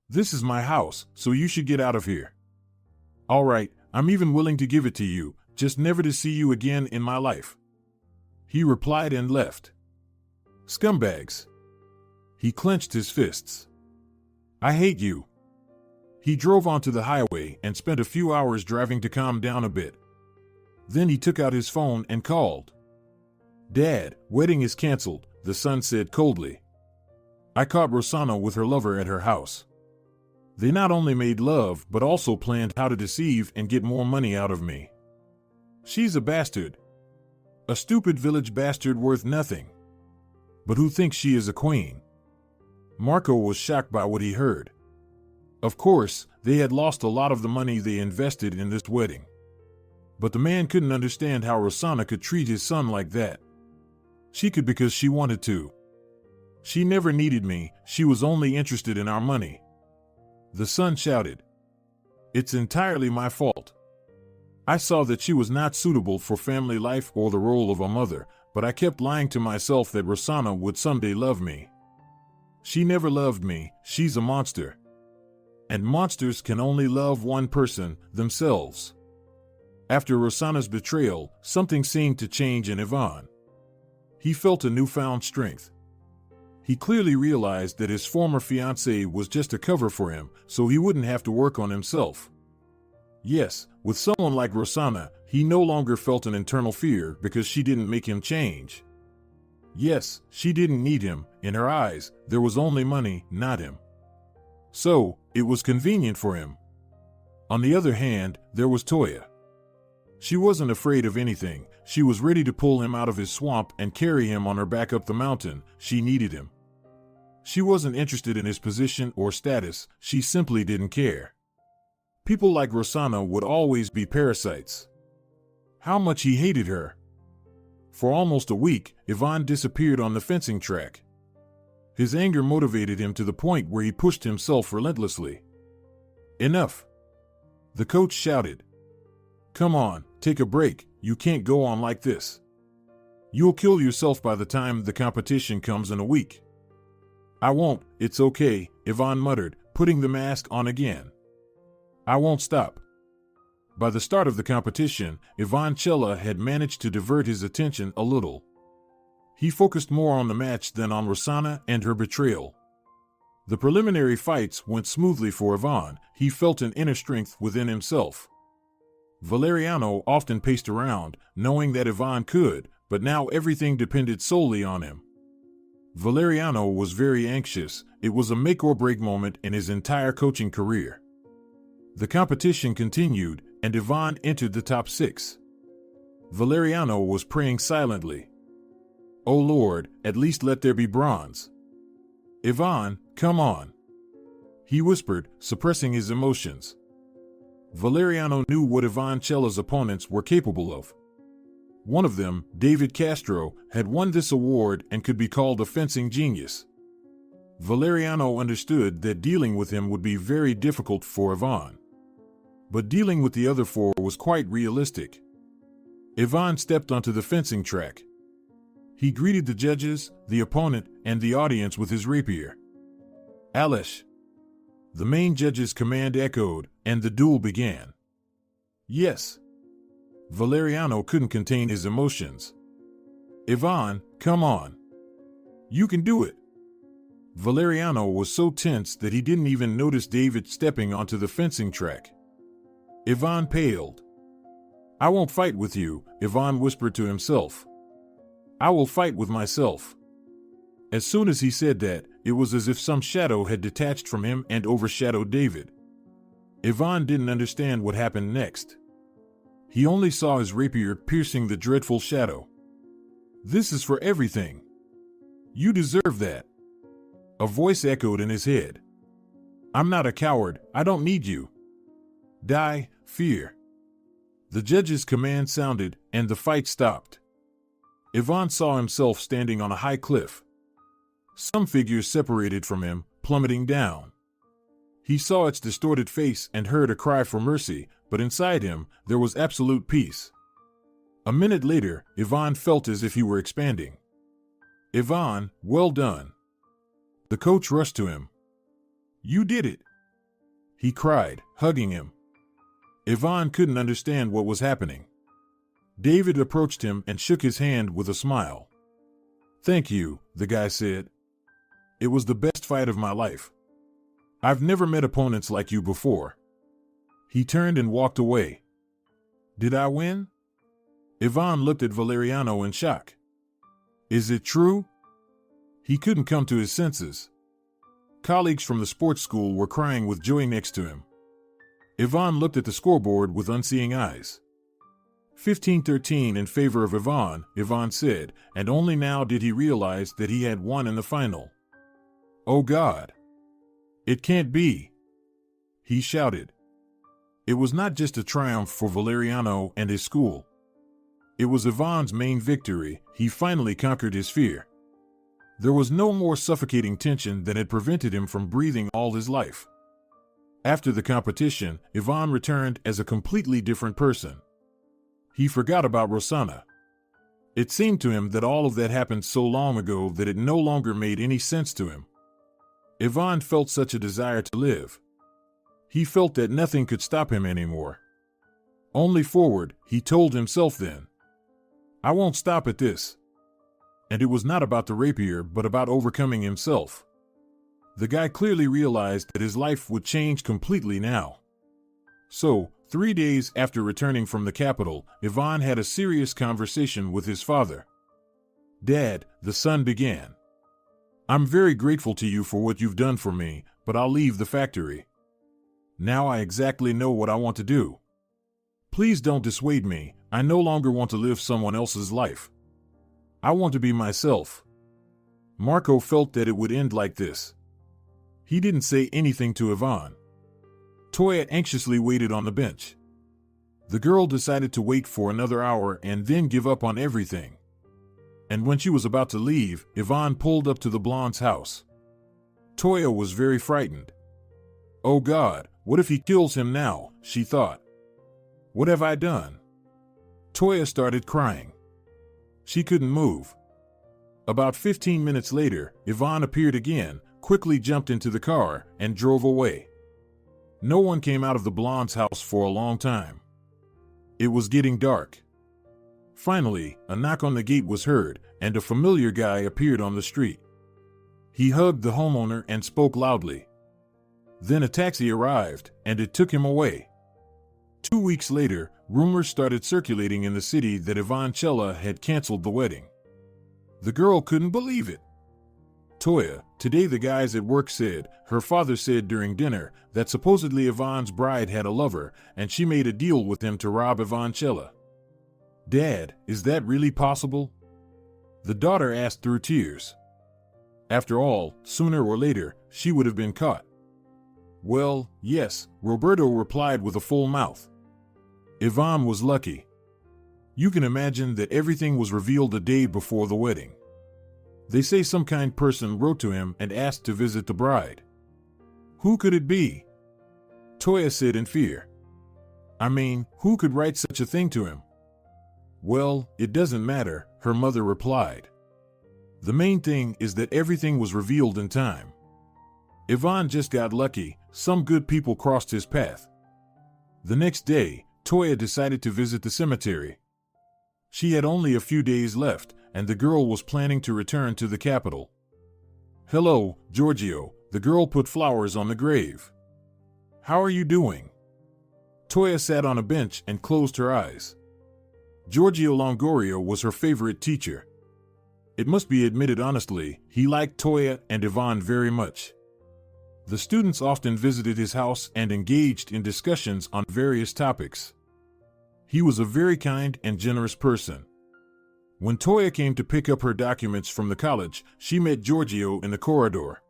This is my house, so you should get out of here. All right, I'm even willing to give it to you, just never to see you again in my life. He replied and left. Scumbags. He clenched his fists. I hate you. He drove onto the highway and spent a few hours driving to calm down a bit. Then he took out his phone and called. Dad, wedding is canceled, the son said coldly. I caught Rosanna with her lover at her house. They not only made love but also planned how to deceive and get more money out of me. She's a bastard. A stupid village bastard worth nothing. But who thinks she is a queen? Marco was shocked by what he heard. Of course, they had lost a lot of the money they invested in this wedding. But the man couldn't understand how Rosanna could treat his son like that. She could because she wanted to. She never needed me, she was only interested in our money. The son shouted. It's entirely my fault. I saw that she was not suitable for family life or the role of a mother, but I kept lying to myself that Rosanna would someday love me. She never loved me, she's a monster. And monsters can only love one person, themselves. After Rosanna's betrayal, something seemed to change in Ivon. He felt a newfound strength. He clearly realized that his former fiancée was just a cover for him, so he wouldn't have to work on himself. Yes, with someone like Rosanna, he no longer felt an internal fear because she didn't make him change. Yes, she didn't need him. In her eyes, there was only money, not him. So, it was convenient for him. On the other hand, there was Toya. She wasn't afraid of anything. She was ready to pull him out of his swamp and carry him on her back up the mountain. She needed him. She wasn't interested in his position or status. She simply didn't care. People like Rosanna would always be parasites. How much he hated her. For almost a week, Ivon disappeared on the fencing track. His anger motivated him to the point where he pushed himself relentlessly. Enough! The coach shouted. Come on, take a break, you can't go on like this. You'll kill yourself by the time the competition comes in a week. I won't, it's okay, Ivon muttered, putting the mask on again. I won't stop. By the start of the competition, Ivon Chela had managed to divert his attention a little. He focused more on the match than on Rosanna and her betrayal. The preliminary fights went smoothly for Ivon. He felt an inner strength within himself. Valeriano often paced around, knowing that Ivon could, but now everything depended solely on him. Valeriano was very anxious. It was a make-or-break moment in his entire coaching career. The competition continued, and Ivon entered the top 6. Valeriano was praying silently. Oh Lord, at least let there be bronze. Ivon, come on. He whispered, suppressing his emotions. Valeriano knew what Ivon Chela's opponents were capable of. One of them, David Castro, had won this award and could be called a fencing genius. Valeriano understood that dealing with him would be very difficult for Ivon. But dealing with the other 4 was quite realistic. Ivon stepped onto the fencing track. He greeted the judges, the opponent, and the audience with his rapier. Alesh. The main judge's command echoed, and the duel began. Yes. Valeriano couldn't contain his emotions. Ivon, come on. You can do it. Valeriano was so tense that he didn't even notice David stepping onto the fencing track. Ivon paled. I won't fight with you, Ivon whispered to himself. I will fight with myself. As soon as he said that, it was as if some shadow had detached from him and overshadowed David. Ivon didn't understand what happened next. He only saw his rapier piercing the dreadful shadow. This is for everything. You deserve that. A voice echoed in his head. I'm not a coward, I don't need you. Die, fear. The judge's command sounded, and the fight stopped. Ivon saw himself standing on a high cliff. Some figures separated from him, plummeting down. He saw its distorted face and heard a cry for mercy, but inside him, there was absolute peace. A minute later, Ivon felt as if he were expanding. Ivon, well done. The coach rushed to him. You did it. He cried, hugging him. Ivon couldn't understand what was happening. David approached him and shook his hand with a smile. Thank you, the guy said. It was the best fight of my life. I've never met opponents like you before. He turned and walked away. Did I win? Ivon looked at Valeriano in shock. Is it true? He couldn't come to his senses. Colleagues from the sports school were crying with joy next to him. Ivon looked at the scoreboard with unseeing eyes. 15-13 in favor of Ivon said, and only now did he realize that he had won in the final. "Oh God! It can't be!" he shouted. It was not just a triumph for Valeriano and his school. It was Ivon's main victory. He finally conquered his fear. There was no more suffocating tension that had prevented him from breathing all his life. After the competition, Ivon returned as a completely different person. He forgot about Rosanna. It seemed to him that all of that happened so long ago that it no longer made any sense to him. Ivon felt such a desire to live. He felt that nothing could stop him anymore. Only forward, he told himself then. I won't stop at this. And it was not about the rapier, but about overcoming himself. The guy clearly realized that his life would change completely now. So, 3 days after returning from the capital, Ivon had a serious conversation with his father. "Dad," the son began. "I'm very grateful to you for what you've done for me, but I'll leave the factory. Now I exactly know what I want to do. Please don't dissuade me. I no longer want to live someone else's life. I want to be myself." Marco felt that it would end like this. He didn't say anything to Ivon. Toya anxiously waited on the bench. The girl decided to wait for another hour and then give up on everything. And when she was about to leave, Ivon pulled up to the blonde's house. Toya was very frightened. "Oh God, what if he kills him now?" she thought. "What have I done?" Toya started crying. She couldn't move. About 15 minutes later, Ivon appeared again, quickly jumped into the car, and drove away. No one came out of the blonde's house for a long time. It was getting dark. Finally, a knock on the gate was heard, and a familiar guy appeared on the street. He hugged the homeowner and spoke loudly. Then a taxi arrived, and it took him away. 2 weeks later, rumors started circulating in the city that Ivon Chela had canceled the wedding. The girl couldn't believe it. Toya, today the guys at work said, her father said during dinner, that supposedly Ivon's bride had a lover, and she made a deal with him to rob Ivon Chela. "Dad, is that really possible?" The daughter asked through tears. After all, sooner or later, she would have been caught. "Well, yes," Roberto replied with a full mouth. Ivon was lucky. You can imagine that everything was revealed the day before the wedding. They say some kind person wrote to him and asked to visit the bride. Who could it be? Toya said in fear. I mean, who could write such a thing to him? Well, it doesn't matter, her mother replied. The main thing is that everything was revealed in time. Ivon just got lucky, some good people crossed his path. The next day, Toya decided to visit the cemetery. She had only a few days left, and the girl was planning to return to the capital. Hello, Giorgio, the girl put flowers on the grave. How are you doing? Toya sat on a bench and closed her eyes. Giorgio Longorio was her favorite teacher. It must be admitted honestly, he liked Toya and Ivon very much. The students often visited his house and engaged in discussions on various topics. He was a very kind and generous person. When Toya came to pick up her documents from the college, she met Giorgio in the corridor.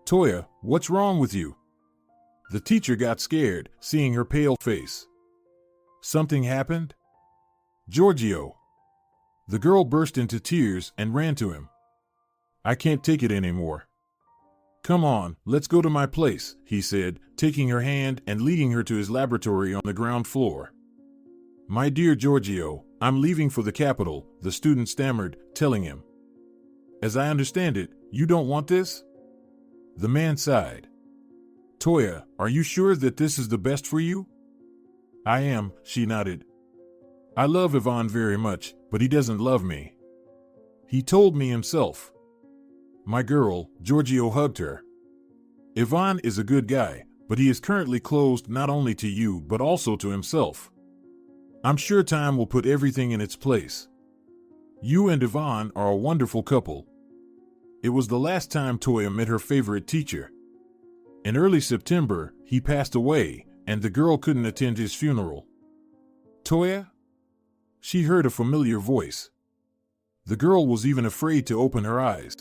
Toya, what's wrong with you? The teacher got scared, seeing her pale face. Something happened? Giorgio. The girl burst into tears and ran to him. I can't take it anymore. Come on, let's go to my place, he said, taking her hand and leading her to his laboratory on the ground floor. My dear Giorgio, I'm leaving for the capital, the student stammered, telling him. As I understand it, you don't want this? The man sighed. Toya, are you sure that this is the best for you? I am, she nodded. I love Ivon very much, but he doesn't love me. He told me himself. My girl, Giorgio hugged her. Ivon is a good guy, but he is currently closed not only to you but also to himself. I'm sure time will put everything in its place. You and Ivon are a wonderful couple. It was the last time Toya met her favorite teacher. In early September, he passed away, and the girl couldn't attend his funeral. Toya? She heard a familiar voice. The girl was even afraid to open her eyes.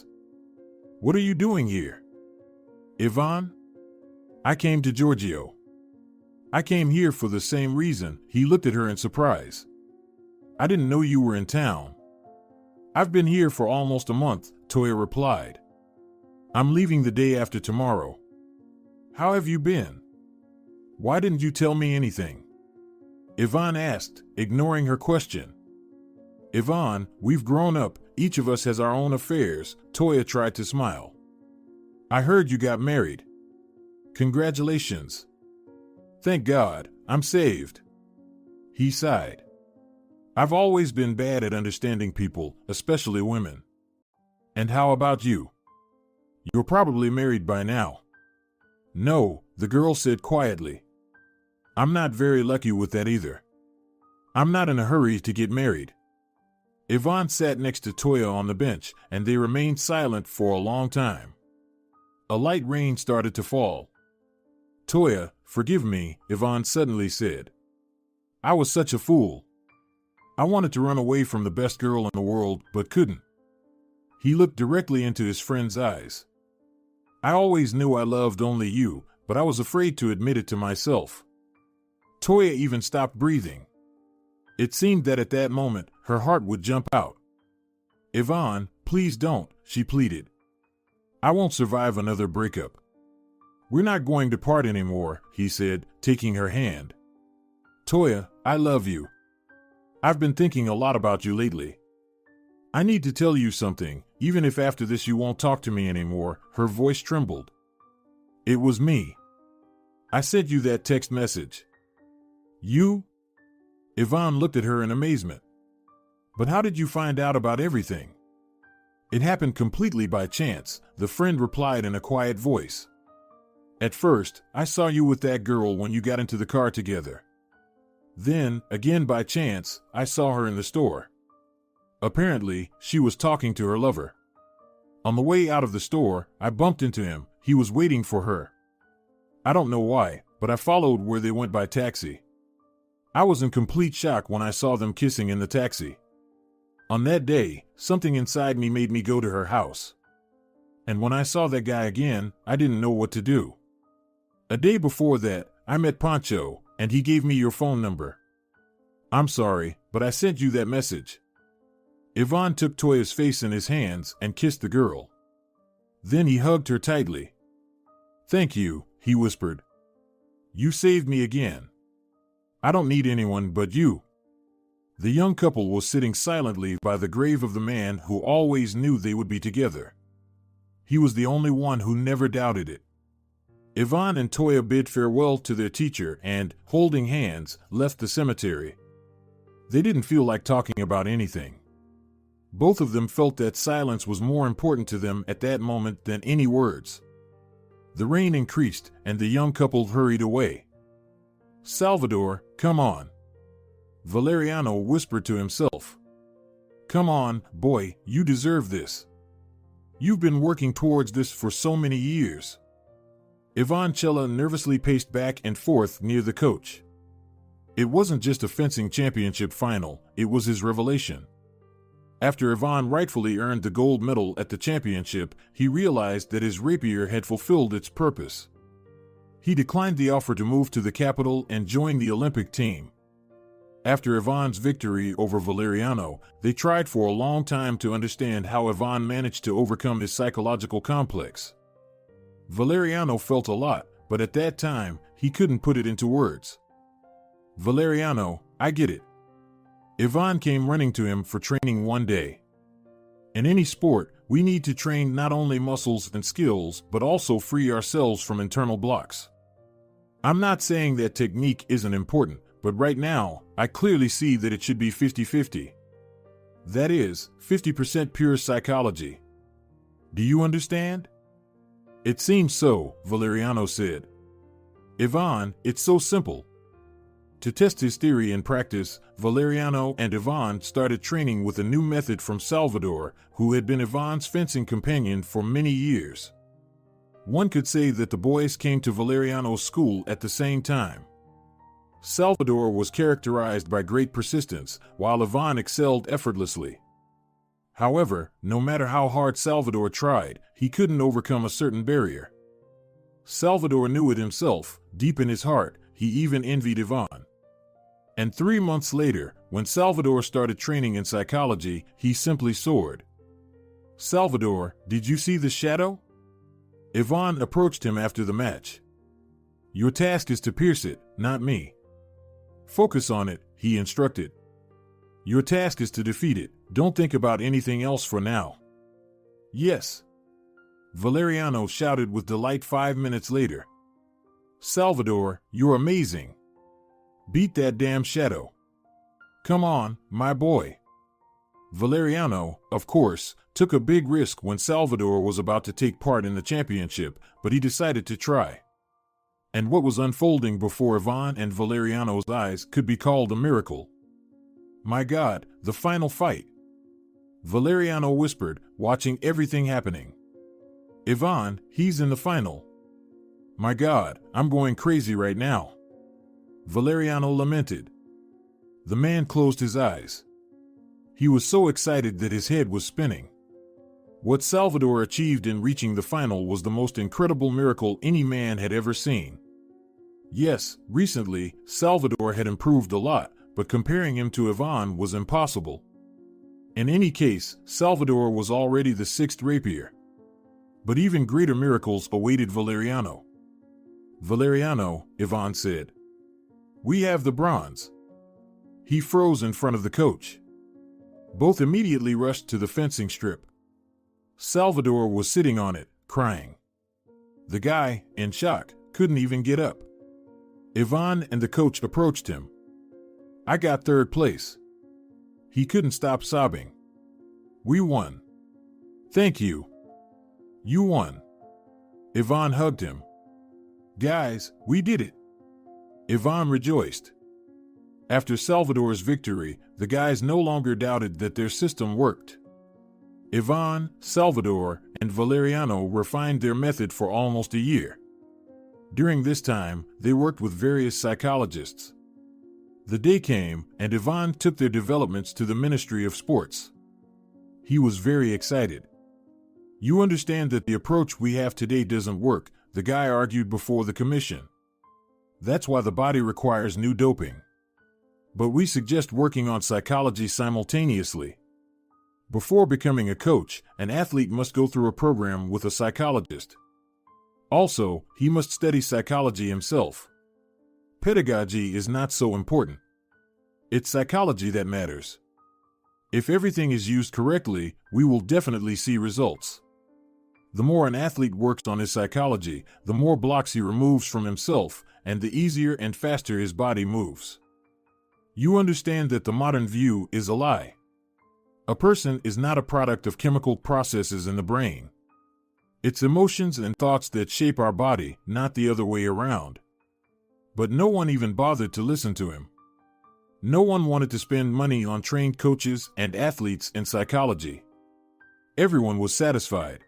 "What are you doing here?" "Ivon? I came to Giorgio." "I came here for the same reason." He looked at her in surprise. "I didn't know you were in town." "I've been here for almost a month," Toya replied. "I'm leaving the day after tomorrow." "How have you been? Why didn't you tell me anything?" Ivon asked, ignoring her question. "Ivon, we've grown up, each of us has our own affairs." Toya tried to smile. "I heard you got married." "Congratulations." "Thank God, I'm saved." He sighed. "I've always been bad at understanding people, especially women." "And how about you? You're probably married by now." "No," the girl said quietly. "I'm not very lucky with that either. I'm not in a hurry to get married." Ivon sat next to Toya on the bench, and they remained silent for a long time. A light rain started to fall. "Toya, forgive me," Ivon suddenly said. "I was such a fool. I wanted to run away from the best girl in the world, but couldn't." He looked directly into his friend's eyes. "I always knew I loved only you, but I was afraid to admit it to myself." Toya even stopped breathing. It seemed that at that moment, her heart would jump out. "Ivon, please don't," she pleaded. "I won't survive another breakup." "We're not going to part anymore," he said, taking her hand. "Toya, I love you. I've been thinking a lot about you lately. I need to tell you something, even if after this you won't talk to me anymore." Her voice trembled. "It was me. I sent you that text message." "You?" Ivon looked at her in amazement. "But how did you find out about everything?" "It happened completely by chance," the friend replied in a quiet voice. "At first, I saw you with that girl when you got into the car together. Then, again by chance, I saw her in the store. Apparently, she was talking to her lover. On the way out of the store, I bumped into him. He was waiting for her. I don't know why, but I followed where they went by taxi. I was in complete shock when I saw them kissing in the taxi. On that day, something inside me made me go to her house. And when I saw that guy again, I didn't know what to do. A day before that, I met Pancho, and he gave me your phone number. I'm sorry, but I sent you that message." Ivon took Toya's face in his hands and kissed the girl. Then he hugged her tightly. "Thank you," he whispered. "You saved me again. I don't need anyone but you." The young couple was sitting silently by the grave of the man who always knew they would be together. He was the only one who never doubted it. Ivon and Toya bid farewell to their teacher and, holding hands, left the cemetery. They didn't feel like talking about anything. Both of them felt that silence was more important to them at that moment than any words. The rain increased, and the young couple hurried away. "Salvador, come on," Valeriano whispered to himself. "Come on, boy, you deserve this. You've been working towards this for so many years." Ivon Chela nervously paced back and forth near the coach. It wasn't just a fencing championship final, it was his revelation. After Ivon rightfully earned the gold medal at the championship, he realized that his rapier had fulfilled its purpose. He declined the offer to move to the capital and join the Olympic team. After Ivon's victory over Valeriano, they tried for a long time to understand how Ivon managed to overcome his psychological complex. Valeriano felt a lot, but at that time, he couldn't put it into words. "Valeriano, I get it." Ivon came running to him for training one day. "In any sport, we need to train not only muscles and skills, but also free ourselves from internal blocks. I'm not saying that technique isn't important, but right now, I clearly see that it should be 50-50. That is, 50% pure psychology. Do you understand?" "It seems so," Valeriano said. "Ivon, it's so simple." To test his theory in practice, Valeriano and Ivon started training with a new method from Salvador, who had been Ivon's fencing companion for many years. One could say that the boys came to Valeriano's school at the same time. Salvador was characterized by great persistence, while Ivon excelled effortlessly. However, no matter how hard Salvador tried, he couldn't overcome a certain barrier. Salvador knew it himself, deep in his heart. He even envied Ivon. And 3 months later, when Salvador started training in psychology, he simply soared. "Salvador, did you see the shadow?" Ivon approached him after the match. "Your task is to pierce it, not me. Focus on it," he instructed. "Your task is to defeat it. Don't think about anything else for now." "Yes," Valeriano shouted with delight 5 minutes later. "Salvador, you're amazing. Beat that damn shadow. Come on, my boy." Valeriano, of course, took a big risk when Salvador was about to take part in the championship, but he decided to try. And what was unfolding before Ivon and Valeriano's eyes could be called a miracle. "My God, the final fight," Valeriano whispered, watching everything happening. "Ivon, he's in the final. My God, I'm going crazy right now," Valeriano lamented. The man closed his eyes. He was so excited that his head was spinning. What Salvador achieved in reaching the final was the most incredible miracle any man had ever seen. Yes, recently, Salvador had improved a lot, but comparing him to Ivon was impossible. In any case, Salvador was already the 6th rapier. But even greater miracles awaited Valeriano. "Valeriano," Ivon said, "we have the bronze." He froze in front of the coach. Both immediately rushed to the fencing strip. Salvador was sitting on it, crying. The guy, in shock, couldn't even get up. Ivon and the coach approached him. "I got 3rd place." He couldn't stop sobbing. "We won." "Thank you." "You won." Ivon hugged him. "Guys, we did it." Ivon rejoiced. After Salvador's victory, the guys no longer doubted that their system worked. Ivon, Salvador, and Valeriano refined their method for almost a year. During this time, they worked with various psychologists. The day came, and Ivon took their developments to the Ministry of Sports. He was very excited. "You understand that the approach we have today doesn't work," the guy argued before the commission. "That's why the body requires new doping. But we suggest working on psychology simultaneously. Before becoming a coach, an athlete must go through a program with a psychologist. Also, he must study psychology himself. Pedagogy is not so important. It's psychology that matters. If everything is used correctly, we will definitely see results. The more an athlete works on his psychology, the more blocks he removes from himself, and the easier and faster his body moves. You understand that the modern view is a lie. A person is not a product of chemical processes in the brain. It's emotions and thoughts that shape our body, not the other way around." But no one even bothered to listen to him. No one wanted to spend money on trained coaches and athletes in psychology. Everyone was satisfied.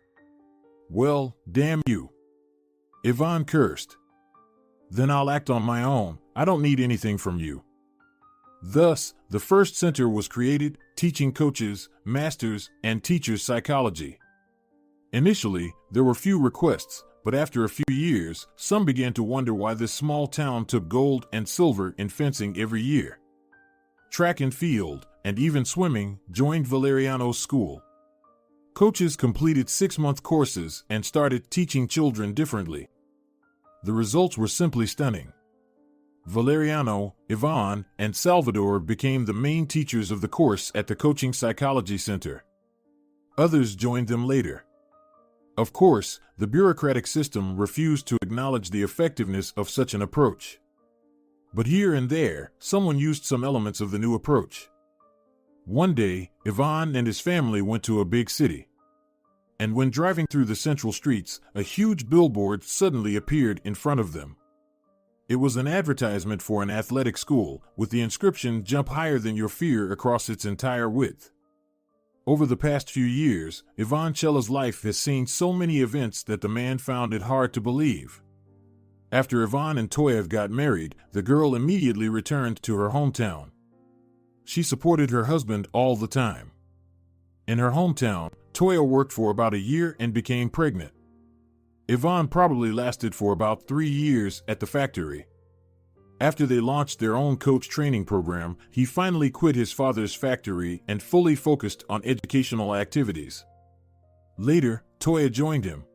"Well, damn you," Ivon cursed. "Then I'll act on my own. I don't need anything from you." Thus, the first center was created, teaching coaches, masters, and teachers psychology. Initially, there were few requests, but after a few years, some began to wonder why this small town took gold and silver in fencing every year. Track and field, and even swimming, joined Valeriano's school. Coaches completed 6-month courses and started teaching children differently. The results were simply stunning. Valeriano, Ivon, and Salvador became the main teachers of the course at the Coaching Psychology Center. Others joined them later. Of course, the bureaucratic system refused to acknowledge the effectiveness of such an approach. But here and there, someone used some elements of the new approach. One day, Ivon and his family went to a big city. And when driving through the central streets, a huge billboard suddenly appeared in front of them. It was an advertisement for an athletic school, with the inscription "Jump higher than your fear" across its entire width. Over the past few years, Ivon Chela's life has seen so many events that the man found it hard to believe. After Ivon and Toya got married, the girl immediately returned to her hometown. She supported her husband all the time. In her hometown, Toya worked for about a year and became pregnant. Ivon probably lasted for about 3 years at the factory. After they launched their own coach training program, he finally quit his father's factory and fully focused on educational activities. Later, Toya joined him.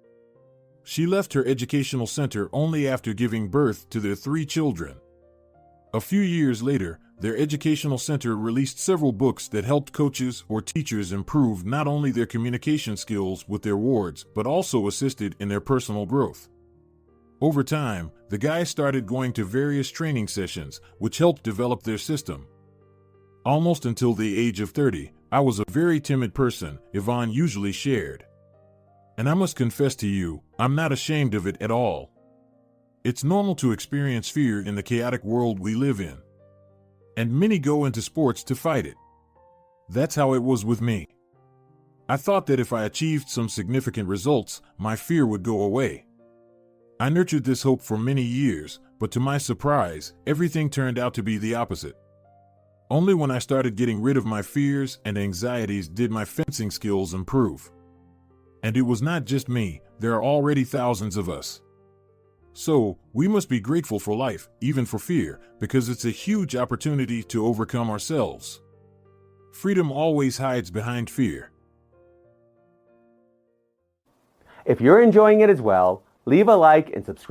She left her educational center only after giving birth to their 3 children. A few years later, their educational center released several books that helped coaches or teachers improve not only their communication skills with their wards, but also assisted in their personal growth. Over time, the guys started going to various training sessions, which helped develop their system. Almost until the age of 30, I was a very timid person, Ivon usually shared. And I must confess to you, I'm not ashamed of it at all. It's normal to experience fear in the chaotic world we live in. And many go into sports to fight it. That's how it was with me. I thought that if I achieved some significant results, my fear would go away. I nurtured this hope for many years, but to my surprise, everything turned out to be the opposite. Only when I started getting rid of my fears and anxieties did my fencing skills improve. And it was not just me, there are already thousands of us. So, we must be grateful for life, even for fear, because it's a huge opportunity to overcome ourselves. Freedom always hides behind fear. If you're enjoying it as well, leave a like and subscribe.